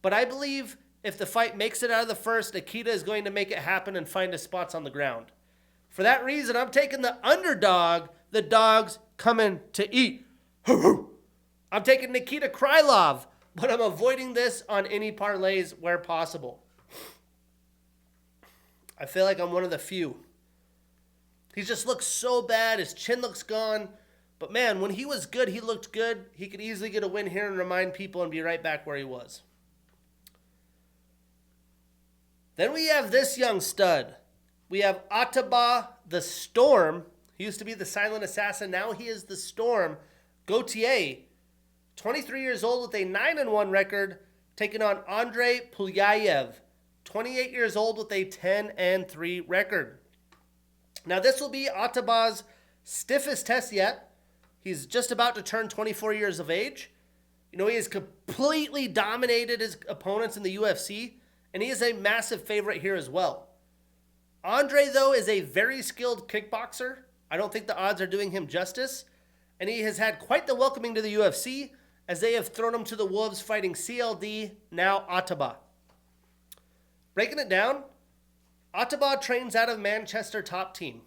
Speaker 2: But I believe if the fight makes it out of the first, Nikita is going to make it happen and find his spots on the ground. For that reason, I'm taking the underdog, the dogs coming to eat. I'm taking Nikita Krylov, but I'm avoiding this on any parlays where possible. I feel like I'm one of the few. He just looks so bad. His chin looks gone. But man, when he was good, he looked good. He could easily get a win here and remind people and be right back where he was. Then we have this young stud. We have Ateba, the Storm. He used to be the silent assassin. Now he is the Storm. Gautier, 23 years old with a 9-1 record, taking on Andrey Pulyaev, 28 years old with a 10-3 record. Now this will be Ateba's stiffest test yet. He's just about to turn 24 years of age. You know, he has completely dominated his opponents in the UFC, and he is a massive favorite here as well. Andrey, though, is a very skilled kickboxer. I don't think the odds are doing him justice. And he has had quite the welcoming to the UFC, as they have thrown him to the wolves fighting CLD, now Ateba. Breaking it down, Ateba trains out of Manchester Top Team.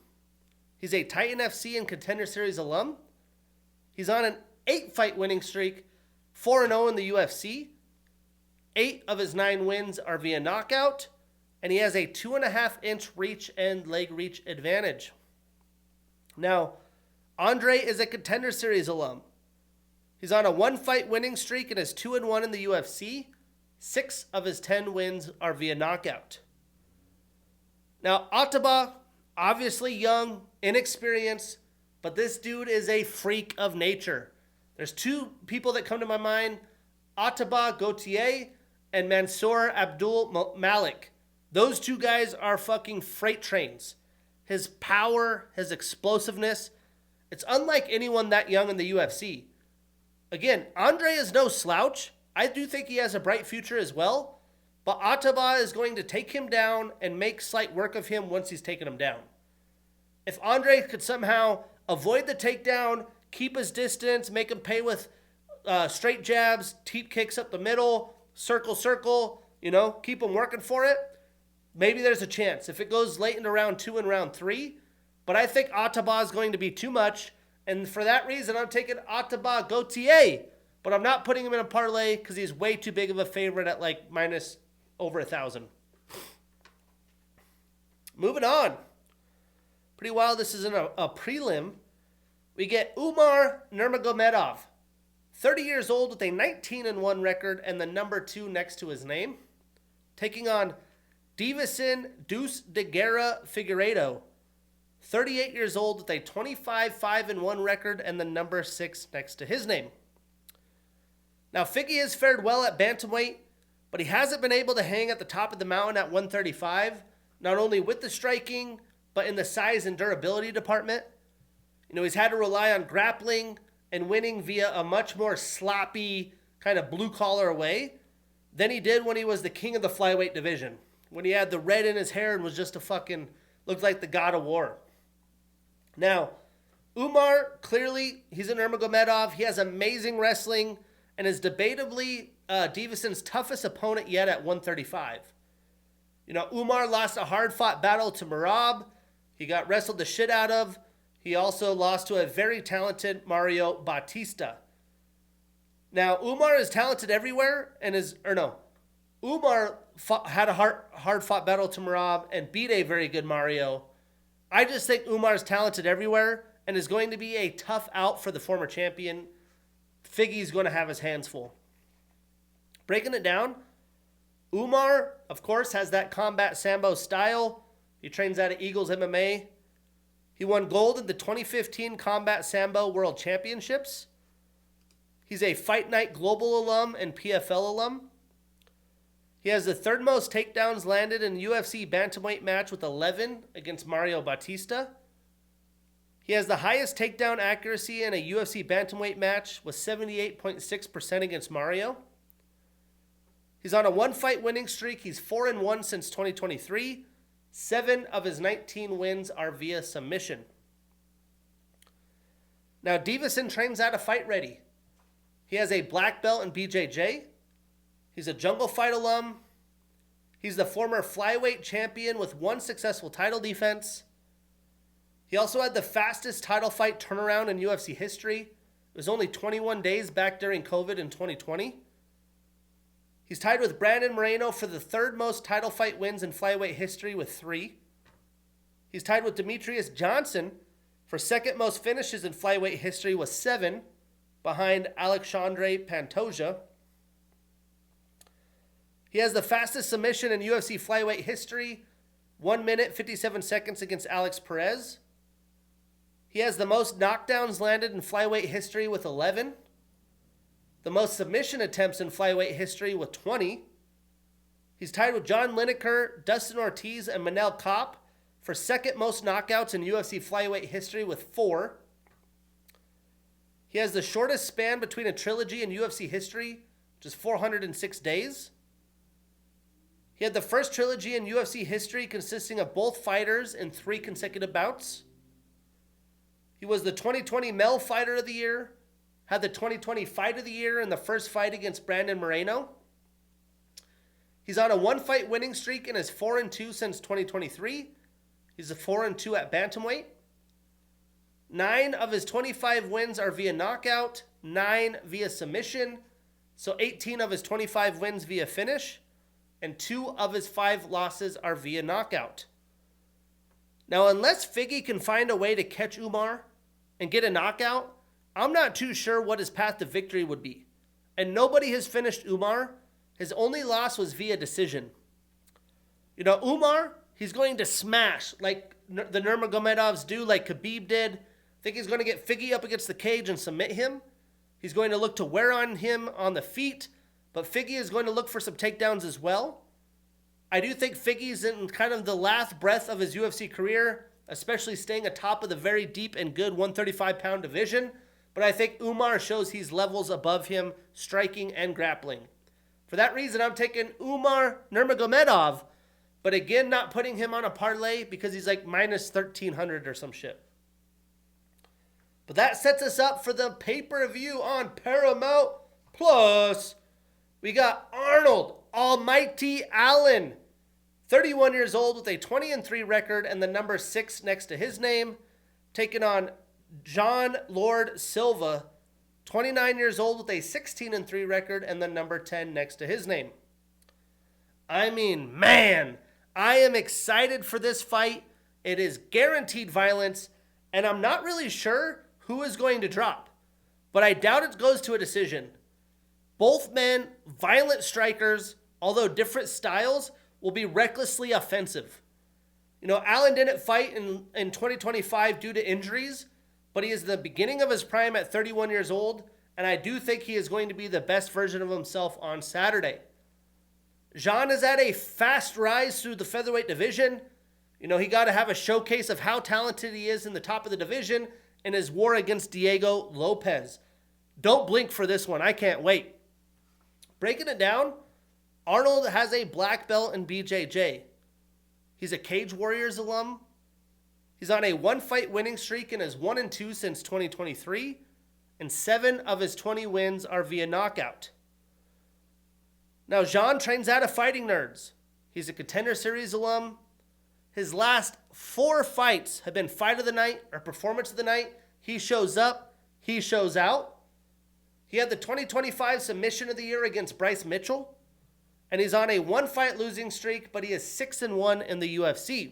Speaker 2: He's a Titan FC and Contender Series alum. He's on an 8-fight winning streak, 4-0 in the UFC. 8 of his 9 wins are via knockout, and he has a 2.5-inch reach and leg reach advantage. Now, Andrey is a Contender Series alum. He's on a 1-fight winning streak and is 2-1 in the UFC. 6 of his 10 wins are via knockout. Now, Ateba, obviously young, inexperienced, but this dude is a freak of nature. There's 2 people that come to my mind, Ateba Gautier and Mansour Abdul Malik. Those 2 guys are fucking freight trains. His power, his explosiveness, it's unlike anyone that young in the UFC. Again, Andrey is no slouch. I do think he has a bright future as well, but Ateba is going to take him down and make slight work of him once he's taken him down. If Andrey could somehow avoid the takedown, keep his distance, make him pay with straight jabs, teep kicks up the middle, circle, keep him working for it, maybe there's a chance. If it goes late into round 2 and round 3, but I think Ateba is going to be too much, and for that reason, I'm taking Ateba Gautier, but I'm not putting him in a parlay because he's way too big of a favorite at like minus over 1,000. Moving on. Pretty wild. This is in a prelim. We get Umar Nurmagomedov, 30 years old with a 19-1 record and the number 2 next to his name, taking on Deiveson Deuce de Guerra Figueiredo, 38 years old with a 25-5-1 record and the number 6 next to his name. Now, Figgy has fared well at bantamweight, but he hasn't been able to hang at the top of the mountain at 135, not only with the striking, but in the size and durability department. He's had to rely on grappling and winning via a much more sloppy kind of blue-collar way than he did when he was the king of the flyweight division, when he had the red in his hair and was just looked like the god of war. Now, Umar, clearly, he's a Nurmagomedov. He has amazing wrestling and is debatably Deiveson's toughest opponent yet at 135. Umar lost a hard-fought battle to Merab. He got wrestled the shit out of. He also lost to a very talented Mario Bautista. Now, Umar is talented everywhere Umar had a hard-fought battle to Merab and beat a very good Mario. I just think Umar's talented everywhere and is going to be a tough out for the former champion. Figgy's going to have his hands full. Breaking it down, Umar, of course, has that combat sambo style. He trains out of Eagles MMA. He won gold in the 2015 Combat Sambo World Championships. He's a Fight Night Global alum and PFL alum. He has the third most takedowns landed in a UFC bantamweight match with 11 against Mario Bautista. He has the highest takedown accuracy in a UFC bantamweight match with 78.6% against Mario. He's on a one-fight winning streak. He's 4-1 since 2023. 7 of his 19 wins are via submission. Now, Deiveson trains out of Fight Ready. He has a black belt in BJJ. He's a Jungle Fight alum. He's the former flyweight champion with 1 successful title defense. He also had the fastest title fight turnaround in UFC history. It was only 21 days back during COVID in 2020. He's tied with Brandon Moreno for the third most title fight wins in flyweight history with 3. He's tied with Demetrius Johnson for second most finishes in flyweight history with 7, behind Alexandre Pantoja. He has the fastest submission in UFC flyweight history, 1 minute, 57 seconds against Alex Perez. He has the most knockdowns landed in flyweight history with 11. The most submission attempts in flyweight history with 20. He's tied with John Lineker, Dustin Ortiz, and Manel Kopp for second most knockouts in UFC flyweight history with 4. He has the shortest span between a trilogy in UFC history, which is 406 days. He had the first trilogy in UFC history consisting of both fighters in 3 consecutive bouts. He was the 2020 Mel Fighter of the Year, had the 2020 Fight of the Year in the first fight against Brandon Moreno. He's on a 1-fight winning streak and is 4-2 since 2023. He's a 4-2 at bantamweight. 9 of his 25 wins are via knockout, 9 via submission, so 18 of his 25 wins via finish, and 2 of his 5 losses are via knockout. Now, unless Figgy can find a way to catch Umar and get a knockout, I'm not too sure what his path to victory would be. And nobody has finished Umar. His only loss was via decision. You know, Umar, he's going to smash like the Nurmagomedovs do, like Khabib did. I think he's going to get Figgy up against the cage and submit him. He's going to look to wear on him on the feet, but Figgy is going to look for some takedowns as well. I do think Figgy's in kind of the last breath of his UFC career, especially staying atop of the very deep and good 135-pound division. But I think Umar shows he's levels above him, striking and grappling. For that reason, I'm taking Umar Nurmagomedov, but again, not putting him on a parlay because he's like minus 1,300 or some shit. But that sets us up for the pay-per-view on Paramount Plus. We got Arnold Almighty Allen, 31 years old with a 20-3 record and the number 6 next to his name, taking on John Lord Silva, 29 years old with a 16-3 record and the number 10 next to his name. I mean, man, I am excited for this fight. It is guaranteed violence, and I'm not really sure who is going to drop, but I doubt it goes to a decision. Both men, violent strikers, although different styles, will be recklessly offensive. You know, Allen didn't fight in 2025 due to injuries, but he is the beginning of his prime at 31 years old, and I do think he is going to be the best version of himself on Saturday. Jean is at a fast rise through the featherweight division. You know, he got to have a showcase of how talented he is in the top of the division in his war against Diego Lopez. Don't blink for this one. I can't wait. Breaking it down, Arnold has a black belt in BJJ. He's a Cage Warriors alum. He's on a 1-fight winning streak and is 1-2 since 2023, and 7 of his 20 wins are via knockout. Now, Jean trains out of Fighting Nerds. He's a Contender Series alum. His last 4 fights have been Fight of the Night or Performance of the Night. He shows up, he shows out. He had the 2025 Submission of the Year against Bryce Mitchell, and he's on a 1-fight losing streak, but he is 6-1 in the UFC.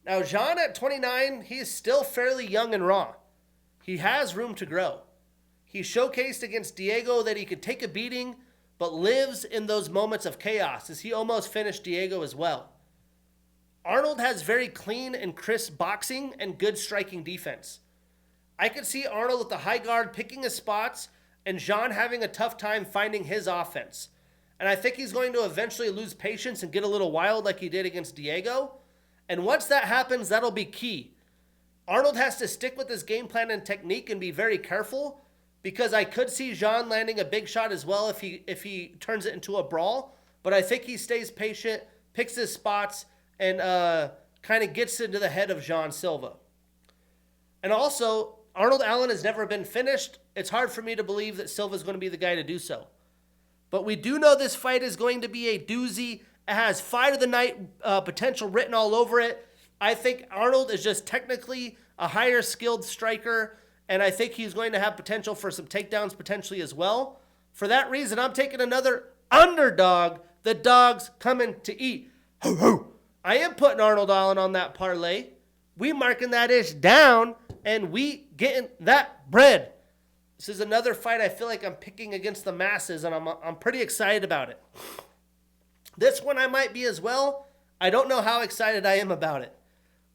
Speaker 2: Now, Jean at 29, he's still fairly young and raw. He has room to grow. He showcased against Diego that he could take a beating, but lives in those moments of chaos, as he almost finished Diego as well. Arnold has very clean and crisp boxing and good striking defense. I could see Arnold with the high guard picking his spots and Jean having a tough time finding his offense. And I think he's going to eventually lose patience and get a little wild like he did against Diego. And once that happens, that'll be key. Arnold has to stick with his game plan and technique and be very careful, because I could see Jean landing a big shot as well if he turns it into a brawl. But I think he stays patient, picks his spots, and kind of gets into the head of Jean Silva. And also, Arnold Allen has never been finished. It's hard for me to believe that Silva's going to be the guy to do so. But we do know this fight is going to be a doozy. It has fight of the night potential written all over it. I think Arnold is just technically a higher skilled striker, and I think he's going to have potential for some takedowns potentially as well. For that reason, I'm taking another underdog. The dog's coming to eat. Ho, ho. I am putting Arnold Allen on that parlay. We marking that ish down, and we getting that bread. This is another fight I feel like I'm picking against the masses, and I'm pretty excited about it. This one I might be as well. I don't know how excited I am about it.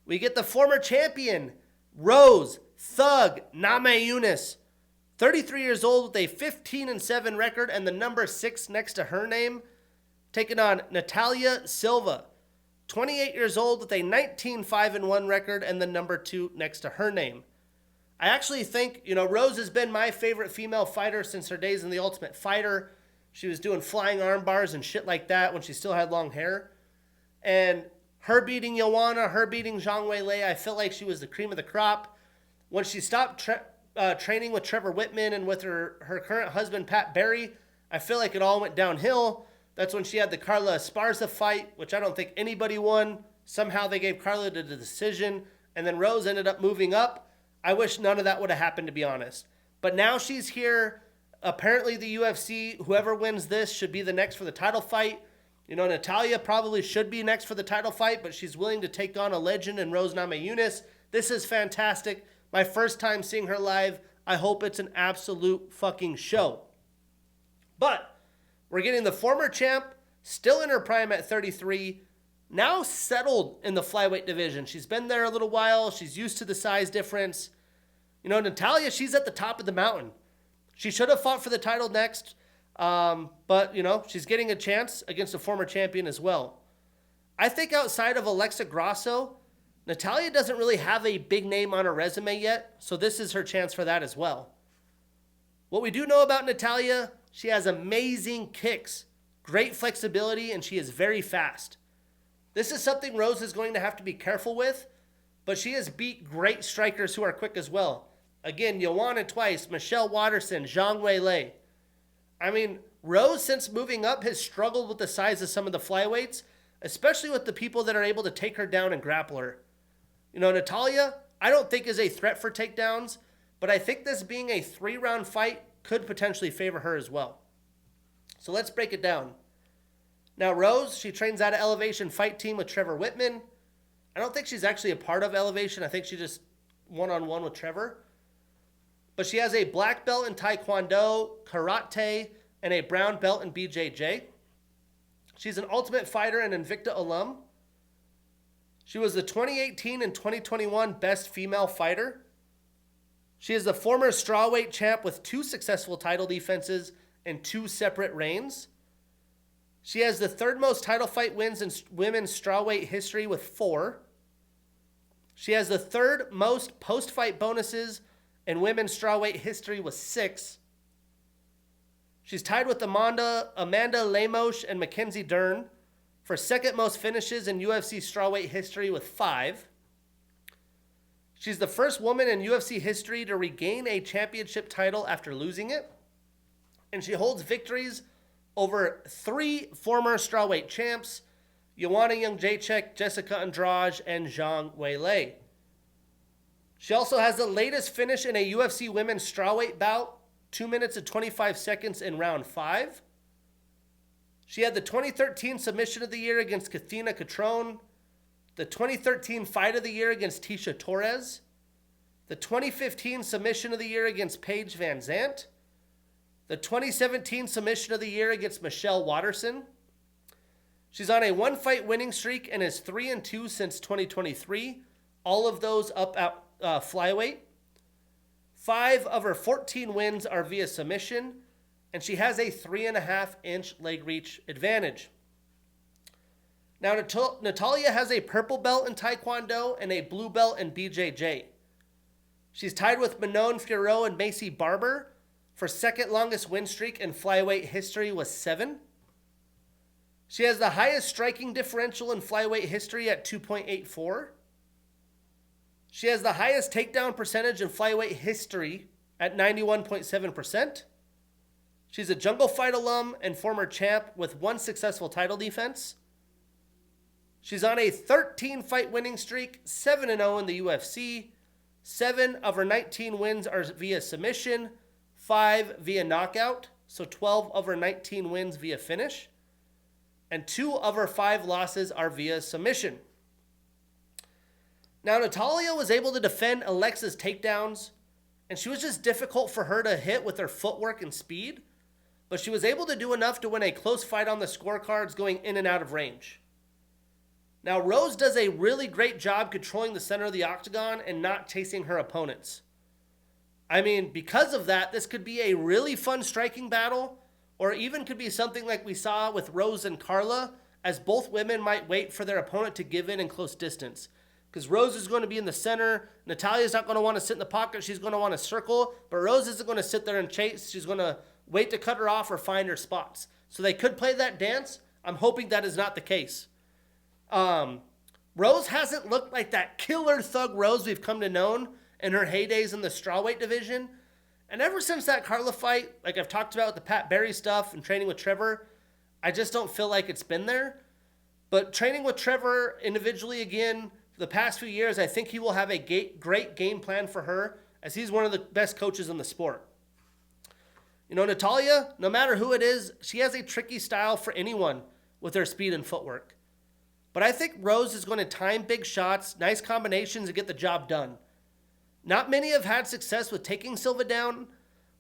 Speaker 2: We get the former champion, Rose Thug Namajunas, 33 years old with a 15-7 record and the number 6 next to her name, taking on Natalia Silva, 28 years old with a 19-5-1 record and the number 2 next to her name. I actually think, Rose has been my favorite female fighter since her days in The Ultimate Fighter. She was doing flying arm bars and shit like that when she still had long hair. And her beating Joanna, her beating Zhang Weilei, I felt like she was the cream of the crop. When she stopped training with Trevor Whitman and with her current husband, Pat Barry, I feel like it all went downhill. That's when she had the Carla Esparza fight, which I don't think anybody won. Somehow they gave Carla the decision, and then Rose ended up moving up. I wish none of that would have happened, to be honest. But now she's here. Apparently the UFC, whoever wins this, should be the next for the title fight. Natalia probably should be next for the title fight, but she's willing to take on a legend in Rose Namajunas. This is fantastic. My first time seeing her live. I hope it's an absolute fucking show. But we're getting the former champ, still in her prime at 33, now settled in the flyweight division. She's been there a little while. She's used to the size difference. Natalia, she's at the top of the mountain. She should have fought for the title next, but, she's getting a chance against a former champion as well. I think outside of Alexa Grasso, Natalia doesn't really have a big name on her resume yet, so this is her chance for that as well. What we do know about Natalia, she has amazing kicks, great flexibility, and she is very fast. This is something Rose is going to have to be careful with, but she has beat great strikers who are quick as well. Again, Joanna twice, Michelle Watterson, Zhang Weilei. Rose, since moving up, has struggled with the size of some of the flyweights, especially with the people that are able to take her down and grapple her. Natalia, I don't think is a threat for takedowns, but I think this being a 3-round fight could potentially favor her as well. So let's break it down. Now, Rose, she trains out of Elevation Fight Team with Trevor Whitman. I don't think she's actually a part of Elevation. I think she just one-on-one with Trevor. But she has a black belt in Taekwondo, Karate, and a brown belt in BJJ. She's an Ultimate Fighter and Invicta alum. She was the 2018 and 2021 Best Female Fighter. She is the former strawweight champ with 2 successful title defenses and 2 separate reigns. She has the 3rd most title fight wins in women's strawweight history with 4. She has the 3rd most post-fight bonuses in women's strawweight history with 6. She's tied with Amanda Lemos and Mackenzie Dern for 2nd most finishes in UFC strawweight history with 5. She's the first woman in UFC history to regain a championship title after losing it. And she holds victories over 3 former strawweight champs, Joanna Jędrzejczyk, Jessica Andrade, and Zhang Weilei. She also has the latest finish in a UFC women's strawweight bout, 2 minutes and 25 seconds in round 5. She had the 2013 Submission of the Year against Kathina Catrone, the 2013 Fight of the Year against Tecia Torres, the 2015 Submission of the Year against Paige Van Zandt, the 2017 Submission of the Year against Michelle Waterson. She's on a one-fight winning streak and is 3-2 since 2023, all of those up at flyweight. 5 of her 14 wins are via submission, and she has a 3.5-inch leg reach advantage. Now, Natalia has a purple belt in Taekwondo and a blue belt in BJJ. She's tied with Manon Fiorot and Macy Barber for second longest win streak in flyweight history with 7. She has the highest striking differential in flyweight history at 2.84. She has the highest takedown percentage in flyweight history at 91.7%. She's a Jungle Fight alum and former champ with 1 successful title defense. She's on a 13-fight winning streak, 7-0 in the UFC. 7 of her 19 wins are via submission, 5 via knockout, so 12 of her 19 wins via finish. And 2 of her 5 losses are via submission. Now, Natalia was able to defend Alexa's takedowns, and she was just difficult for her to hit with her footwork and speed, but she was able to do enough to win a close fight on the scorecards going in and out of range. Now, Rose does a really great job controlling the center of the octagon and not chasing her opponents. I mean, because of that, this could be a really fun striking battle, or even could be something like we saw with Rose and Carla, as both women might wait for their opponent to give in close distance. Because Rose is going to be in the center. Natalia's not going to want to sit in the pocket. She's going to want to circle. But Rose isn't going to sit there and chase. She's going to wait to cut her off or find her spots. So they could play that dance. I'm hoping that is not the case. Rose hasn't looked like that killer thug Rose we've come to know in her heydays in the strawweight division. And ever since that Carla fight, like I've talked about with the Pat Barry stuff and training with Trevor, I just don't feel like it's been there. But training with Trevor individually again, for the past few years, I think he will have a great game plan for her, as he's one of the best coaches in the sport. You know, Natalia, no matter who it is, she has a tricky style for anyone with her speed and footwork. But I think Rose is going to time big shots, nice combinations, and get the job done. Not many have had success with taking Silva down,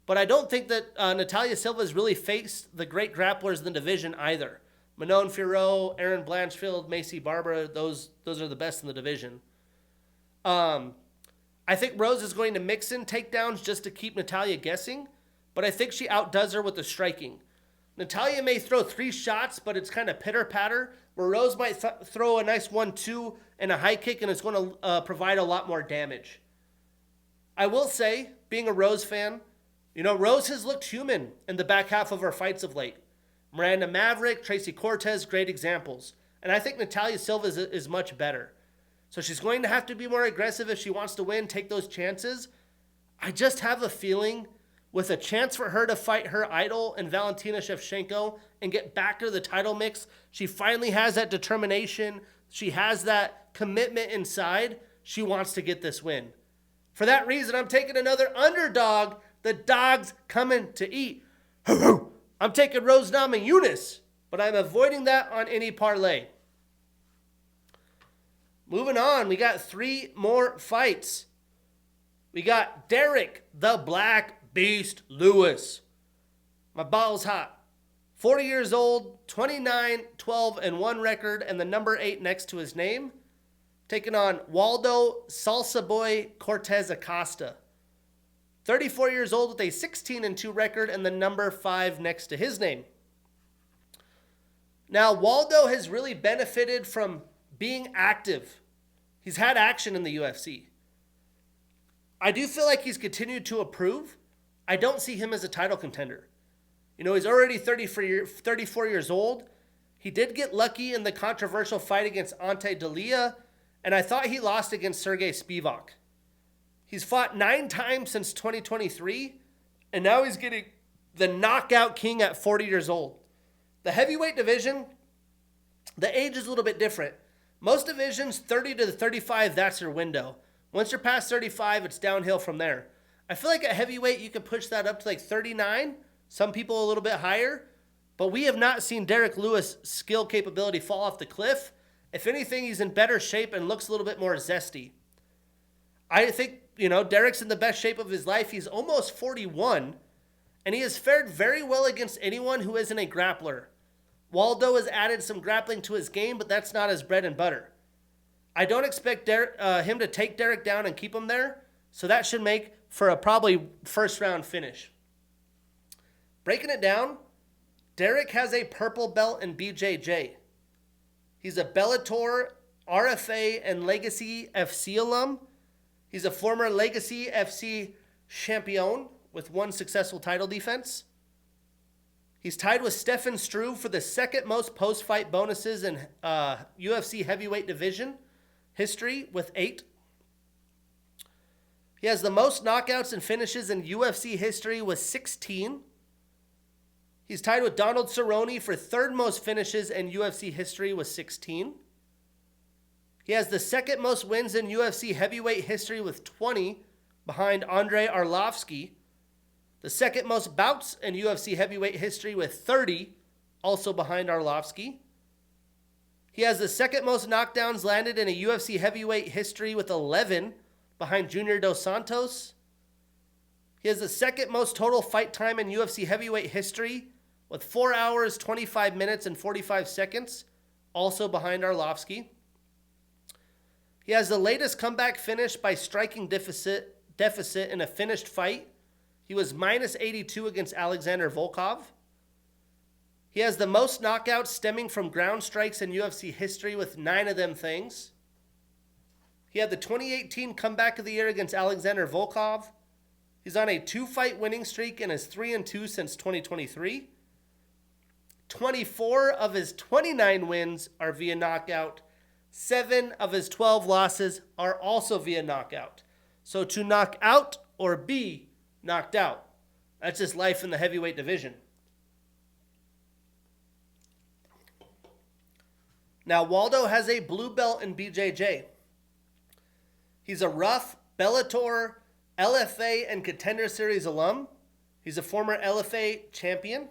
Speaker 2: but I don't think that Natalia Silva has really faced the great grapplers in the division either. Manon Fiorot, Erin Blanchfield, Macy Barber, those are the best in the division. I think Rose is going to mix in takedowns just to keep Natalia guessing, but I think she outdoes her with the striking. Natalia may throw 3 shots, but it's kind of pitter-patter, where Rose might throw a nice 1-2 and a high kick, and it's going to provide a lot more damage. I will say, being a Rose fan, you know, Rose has looked human in the back half of her fights of late. Miranda Maverick, Tracy Cortes, great examples. And I think Natalia Silva is much better. So she's going to have to be more aggressive if she wants to win, take those chances. I just have a feeling with a chance for her to fight her idol and Valentina Shevchenko and get back to the title mix, she finally has that determination. She has that commitment inside. She wants to get this win. For that reason, I'm taking another underdog. The dog's coming to eat. I'm taking Rose Namajunas, but I'm avoiding that on any parlay. Moving on, we got 3 more fights. We got Derrick, the Black Beast Lewis. My ball's hot. 40 years old, 29, 12, and 1 record, and the number 8 next to his name. Taking on Waldo Salsa Boy Cortes Acosta. 34 years old with a 16-2 record and the number 5 next to his name. Now, Waldo has really benefited from being active. He's had action in the UFC. I do feel like he's continued to improve. I don't see him as a title contender. You know, he's already 34 years old. He did get lucky in the controversial fight against Ante Dalia, and I thought he lost against Sergey Spivak. He's fought 9 times since 2023, and now he's getting the knockout king at 40 years old. The heavyweight division, the age is a little bit different. Most divisions, 30 to 35, that's your window. Once you're past 35, it's downhill from there. I feel like at heavyweight, you could push that up to like 39, some people a little bit higher, but we have not seen Derrick Lewis' skill capability fall off the cliff, If anything, he's in better shape and looks a little bit more zesty. I think, Derrick's in the best shape of his life. He's almost 41, and he has fared very well against anyone who isn't a grappler. Waldo has added some grappling to his game, but that's not his bread and butter. I don't expect him to take Derrick down and keep him there, so that should make for a probably first-round finish. Breaking it down, Derrick has a purple belt in BJJ. He's a Bellator, RFA, and Legacy FC alum. He's a former Legacy FC champion with one successful title defense. He's tied with Stefan Struve for the second most post-fight bonuses in UFC heavyweight division history with 8. He has the most knockouts and finishes in UFC history with 16. He's tied with Donald Cerrone for third most finishes in UFC history with 16. He has the second most wins in UFC heavyweight history with 20, behind Andrey Arlovsky. The second most bouts in UFC heavyweight history with 30, also behind Arlovsky. He has the second most knockdowns landed in a UFC heavyweight history with 11, behind Junior Dos Santos. He has the second most total fight time in UFC heavyweight history with 4 hours, 25 minutes, and 45 seconds, also behind Arlovsky. He has the latest comeback finish by striking deficit in a finished fight. He was minus 82 against Alexander Volkov. He has the most knockouts stemming from ground strikes in UFC history with 9 of them things. He had the 2018 comeback of the year against Alexander Volkov. He's on a 2-fight winning streak and is 3-2 since 2023. 24 of his 29 wins are via knockout. 7 of his 12 losses are also via knockout. So to knock out or be knocked out, that's just life in the heavyweight division. Now, Waldo has a blue belt in BJJ. He's a rough Bellator, LFA, and Contender Series alum. He's a former LFA champion.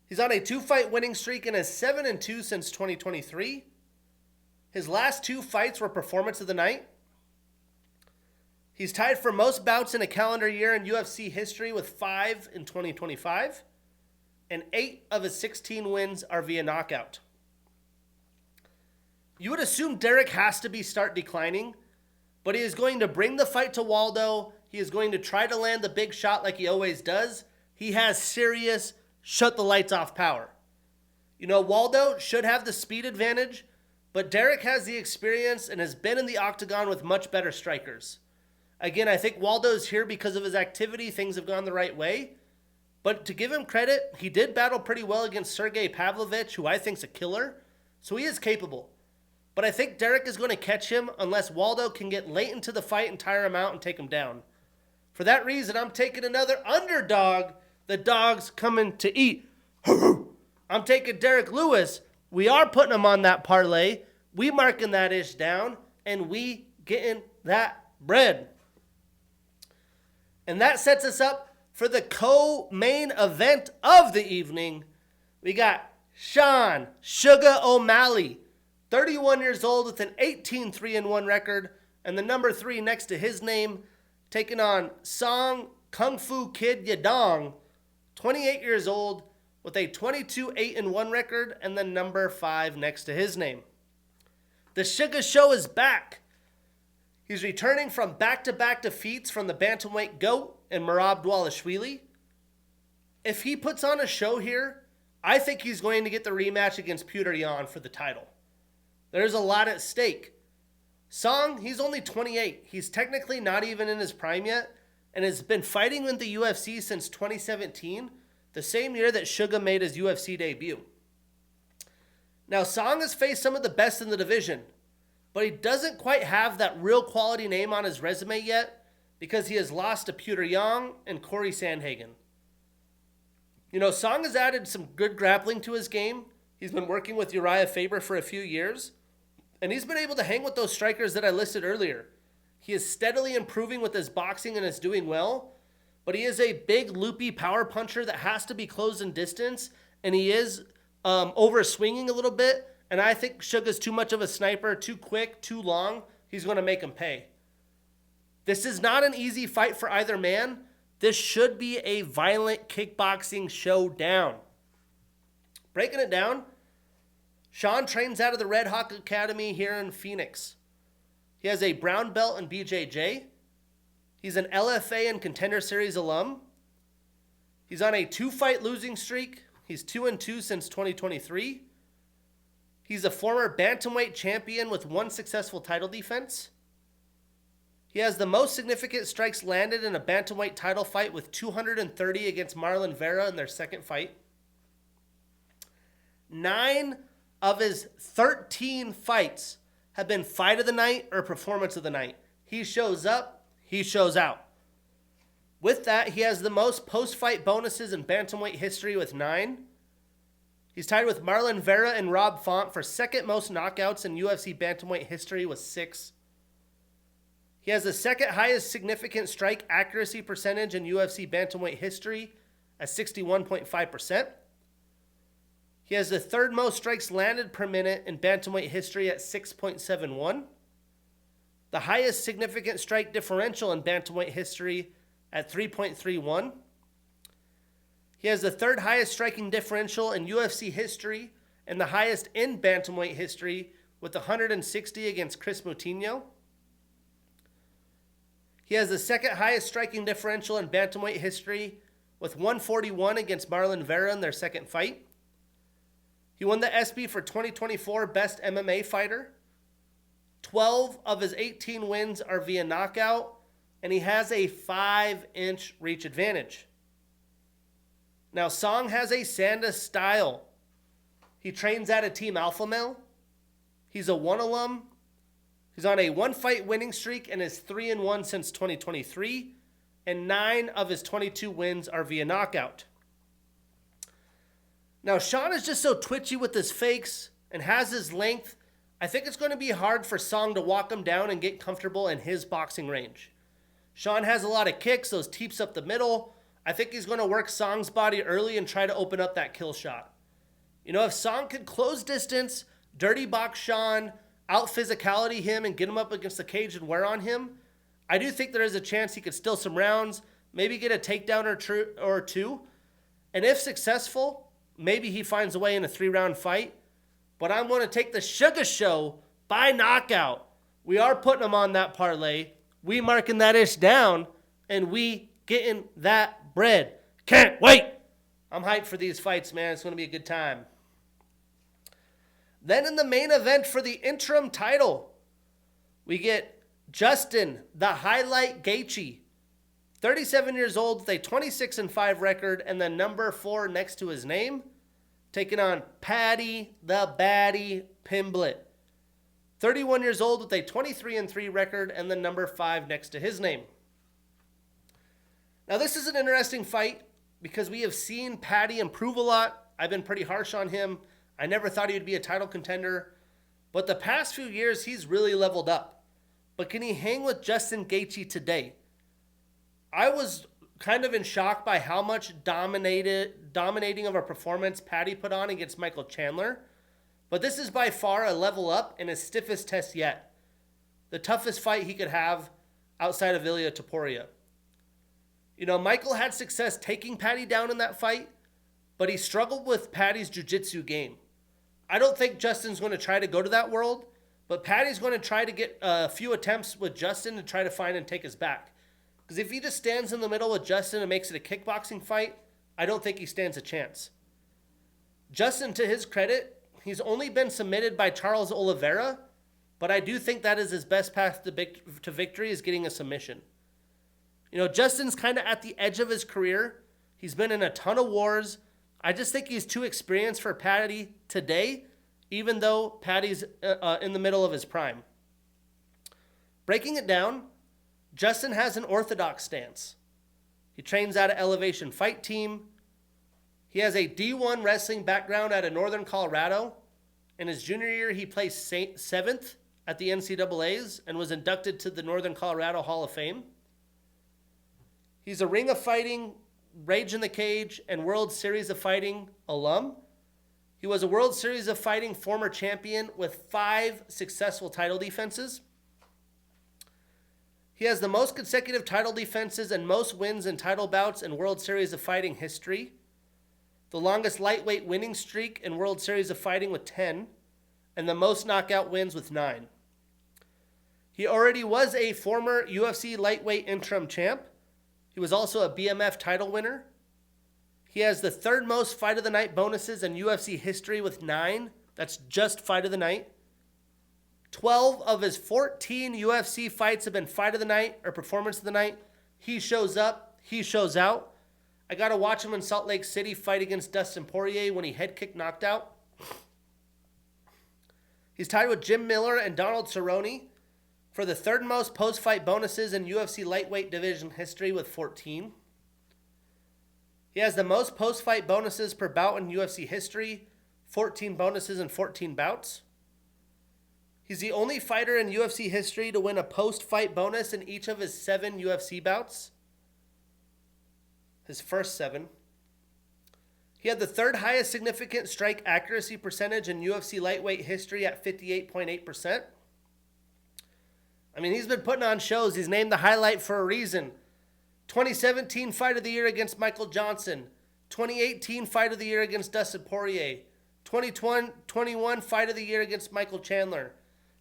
Speaker 2: He's on a 2-fight winning streak and is 7-2 since 2023. His last 2 fights were performance of the night. He's tied for most bouts in a calendar year in UFC history with 5 in 2025. And 8 of his 16 wins are via knockout. You would assume Derrick has to start declining, but he is going to bring the fight to Waldo. He is going to try to land the big shot like he always does. He has serious shut the lights off power. Waldo should have the speed advantage, but Derrick has the experience and has been in the octagon with much better strikers. Again, I think Waldo's here because of his activity. Things have gone the right way. But to give him credit, he did battle pretty well against Sergey Pavlovich, who I think's a killer. So he is capable. But I think Derrick is going to catch him unless Waldo can get late into the fight and tire him out and take him down. For that reason, I'm taking another underdog. The dog's coming to eat. I'm taking Derrick Lewis. We are putting him on that parlay. We marking that ish down. And we getting that bread. And that sets us up for the co-main event of the evening. We got Sean Sugar O'Malley, 31 years old with an 18-3-1 record, and the number 3 next to his name, taking on Song Kung Fu Kid Yadong, 28 years old with a 22-8-1 record, and the number 5 next to his name. The Sugar Show is back. He's returning from back-to-back defeats from the bantamweight GOAT and Merab Dvalishvili. If he puts on a show here, I think he's going to get the rematch against Petr Yan for the title. There's a lot at stake. Song, he's only 28. He's technically not even in his prime yet and has been fighting in the UFC since 2017, the same year that Suga made his UFC debut. Now, Song has faced some of the best in the division, but he doesn't quite have that real quality name on his resume yet because he has lost to Petr Yan and Corey Sandhagen. Song has added some good grappling to his game. He's been working with Uriah Faber for a few years, and he's been able to hang with those strikers that I listed earlier. He is steadily improving with his boxing and is doing well, but he is a big, loopy power puncher that has to be close in distance, and he is over swinging a little bit, And I think Suga's too much of a sniper, too quick, too long. He's going to make him pay. This is not an easy fight for either man. This should be a violent kickboxing showdown. Breaking it down, Sean trains out of the Red Hawk Academy here in Phoenix. He has a brown belt in BJJ. He's an LFA and Contender Series alum. He's on a 2-fight losing streak. He's 2-2 since 2023. He's a former bantamweight champion with 1 successful title defense. He has the most significant strikes landed in a bantamweight title fight with 230 against Marlon Vera in their second fight. 9 of his 13 fights have been fight of the night or performance of the night. He shows up, he shows out. With that, he has the most post-fight bonuses in bantamweight history with 9. He's tied with Marlon Vera and Rob Font for second most knockouts in UFC bantamweight history with 6. He has the second highest significant strike accuracy percentage in UFC bantamweight history at 61.5%. He has the third most strikes landed per minute in bantamweight history at 6.71. The highest significant strike differential in bantamweight history at 3.31. He has the third highest striking differential in UFC history and the highest in bantamweight history with 160 against Chris Moutinho. He has the second highest striking differential in bantamweight history with 141 against Marlon Vera in their second fight. He won the ESPY for 2024 Best MMA Fighter. 12 of his 18 wins are via knockout, and he has a 5-inch reach advantage. Now, Song has a Sanda style. He trains at a Team Alpha Male. He's a 1 alum. He's on a 1-fight winning streak and is 3-1 since 2023, and 9 of his 22 wins are via knockout. Now, Sean is just so twitchy with his fakes and has his length. I think it's going to be hard for Song to walk him down and get comfortable in his boxing range. Sean has a lot of kicks, those teeps up the middle. I think he's going to work Song's body early and try to open up that kill shot. You know, if Song could close distance, dirty box Sean, out physicality him and get him up against the cage and wear on him, I do think there is a chance he could steal some rounds, maybe get a takedown or two. And if successful, maybe he finds a way in a 3-round fight. But I'm going to take the Sugar Show by knockout. We are putting him on that parlay. We marking that ish down, and we getting that bread. Can't wait. I'm hyped for these fights, man. It's going to be a good time. Then in the main event for the interim title, we get Justin, the Highlight Gaethje, 37 years old with a 26-5 record and the number 4 next to his name, taking on Paddy, the Baddie Pimblett, 31 years old with a 23-3 record and the number 5 next to his name. Now this is an interesting fight because we have seen Paddy improve a lot. I've been pretty harsh on him. I never thought he would be a title contender. But the past few years, he's really leveled up. But can he hang with Justin Gaethje today? I was kind of in shock by how much dominating of a performance Paddy put on against Michael Chandler. But this is by far a level up and his stiffest test yet. The toughest fight he could have outside of Ilia Topuria. You know, Michael had success taking Paddy down in that fight, but he struggled with Paddy's jiu-jitsu game. I don't think Justin's going to try to go to that world, but Paddy's going to try to get a few attempts with Justin to try to find and take his back. Because if he just stands in the middle with Justin and makes it a kickboxing fight, I don't think he stands a chance. Justin, to his credit, he's only been submitted by Charles Oliveira, but I do think that is his best path to victory is getting a submission. You know, Justin's kind of at the edge of his career. He's been in a ton of wars. I just think he's too experienced for Paddy today, even though Paddy's in the middle of his prime. Breaking it down, Justin has an orthodox stance. He trains out of Elevation Fight Team. He has a D1 wrestling background out of Northern Colorado. In his junior year, he placed 7th at the NCAAs and was inducted to the Northern Colorado Hall of Fame. He's a Ring of Fighting, Rage in the Cage, and World Series of Fighting alum. He was a World Series of Fighting former champion with 5 successful title defenses. He has the most consecutive title defenses and most wins in title bouts in World Series of Fighting history. The longest lightweight winning streak in World Series of Fighting with 10, and the most knockout wins with 9. He already was a former UFC lightweight interim champ. He was also a BMF title winner. He has the 3rd most fight of the night bonuses in UFC history with 9. That's just fight of the night. 12 of his 14 UFC fights have been fight of the night or performance of the night. He shows up, he shows out. I got to watch him in Salt Lake City fight against Dustin Poirier when he head kick knocked out. He's tied with Jim Miller and Donald Cerrone for the 3rd most post-fight bonuses in UFC lightweight division history with 14. He has the most post-fight bonuses per bout in UFC history, 14 bonuses and 14 bouts. He's the only fighter in UFC history to win a post-fight bonus in each of his 7 UFC bouts. His first 7. He had the 3rd highest significant strike accuracy percentage in UFC lightweight history at 58.8%. I mean, he's been putting on shows. He's named the highlight for a reason. 2017 Fight of the Year against Michael Johnson. 2018 Fight of the Year against Dustin Poirier. 2021 Fight of the Year against Michael Chandler.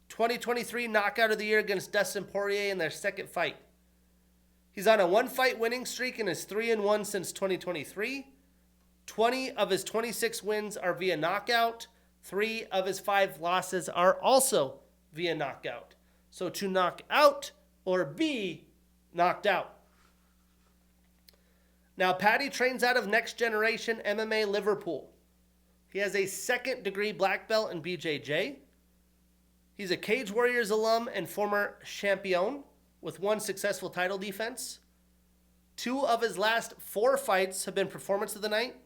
Speaker 2: 2023 Knockout of the Year against Dustin Poirier in their 2nd fight. He's on a 1-fight winning streak and is 3-1 since 2023. 20 of his 26 wins are via knockout. 3 of his 5 losses are also via knockout. So to knock out or be knocked out. Now, Paddy trains out of Next Generation MMA Liverpool. He has a 2nd-degree black belt in BJJ. He's a Cage Warriors alum and former champion with 1 successful title defense. 2 of his last 4 fights have been performance of the night.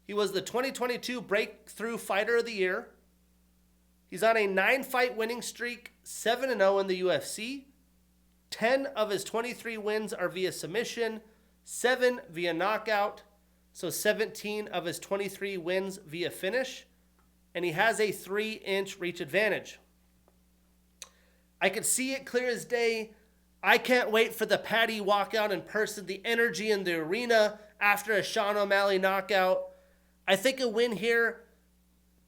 Speaker 2: He was the 2022 Breakthrough Fighter of the Year. He's on a 9-fight winning streak, 7-0 in the UFC. 10 of his 23 wins are via submission, 7 via knockout, so 17 of his 23 wins via finish, and he has a 3-inch reach advantage. I could see it clear as day. I can't wait for the Paddy walkout in person, the energy in the arena after a Sean O'Malley knockout. I think a win here,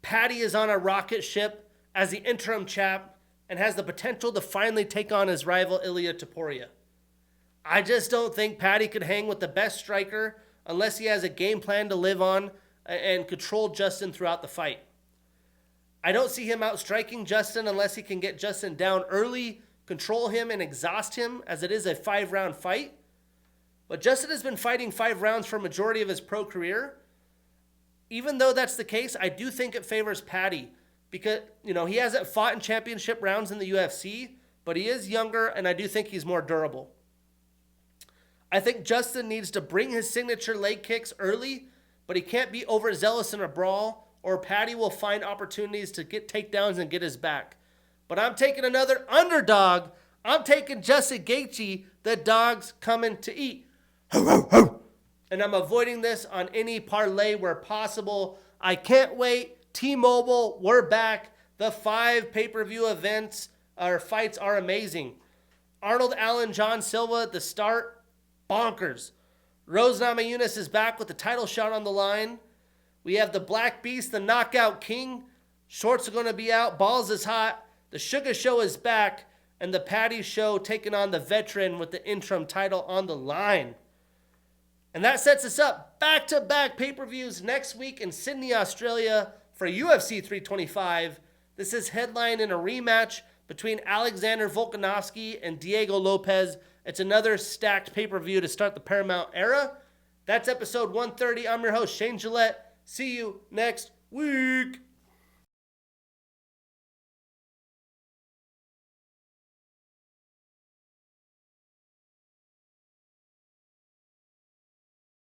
Speaker 2: Paddy is on a rocket ship as the interim champ and has the potential to finally take on his rival Ilia Topuria. I just don't think Paddy could hang with the best striker unless he has a game plan to live on and control Justin throughout the fight. I don't see him outstriking Justin unless he can get Justin down early, control him, and exhaust him, as it is a 5-round fight. But Justin has been fighting 5 rounds for a majority of his pro career. Even though that's the case, I do think it favors Paddy because, he hasn't fought in championship rounds in the UFC, but he is younger, and I do think he's more durable. I think Justin needs to bring his signature leg kicks early, but he can't be overzealous in a brawl, or Paddy will find opportunities to get takedowns and get his back. But I'm taking another underdog. I'm taking Justin Gaethje, the dog's coming to eat. And I'm avoiding this on any parlay where possible. I can't wait. T-Mobile, we're back. The 5 pay-per-view events or fights are amazing. Arnold, Allen, John Silva at the start, bonkers. Rose Namajunas is back with the title shot on the line. We have the Black Beast, the Knockout King. Shorts are going to be out. Balls is hot. The Sugar Show is back. And the Paddy Show taking on the veteran with the interim title on the line. And that sets us up back-to-back pay-per-views next week in Sydney, Australia for UFC 325. This is headlined in a rematch between Alexander Volkanovski and Diego Lopez. It's another stacked pay-per-view to start the Paramount era. That's episode 130. I'm your host, Shane Gillette. See you next week.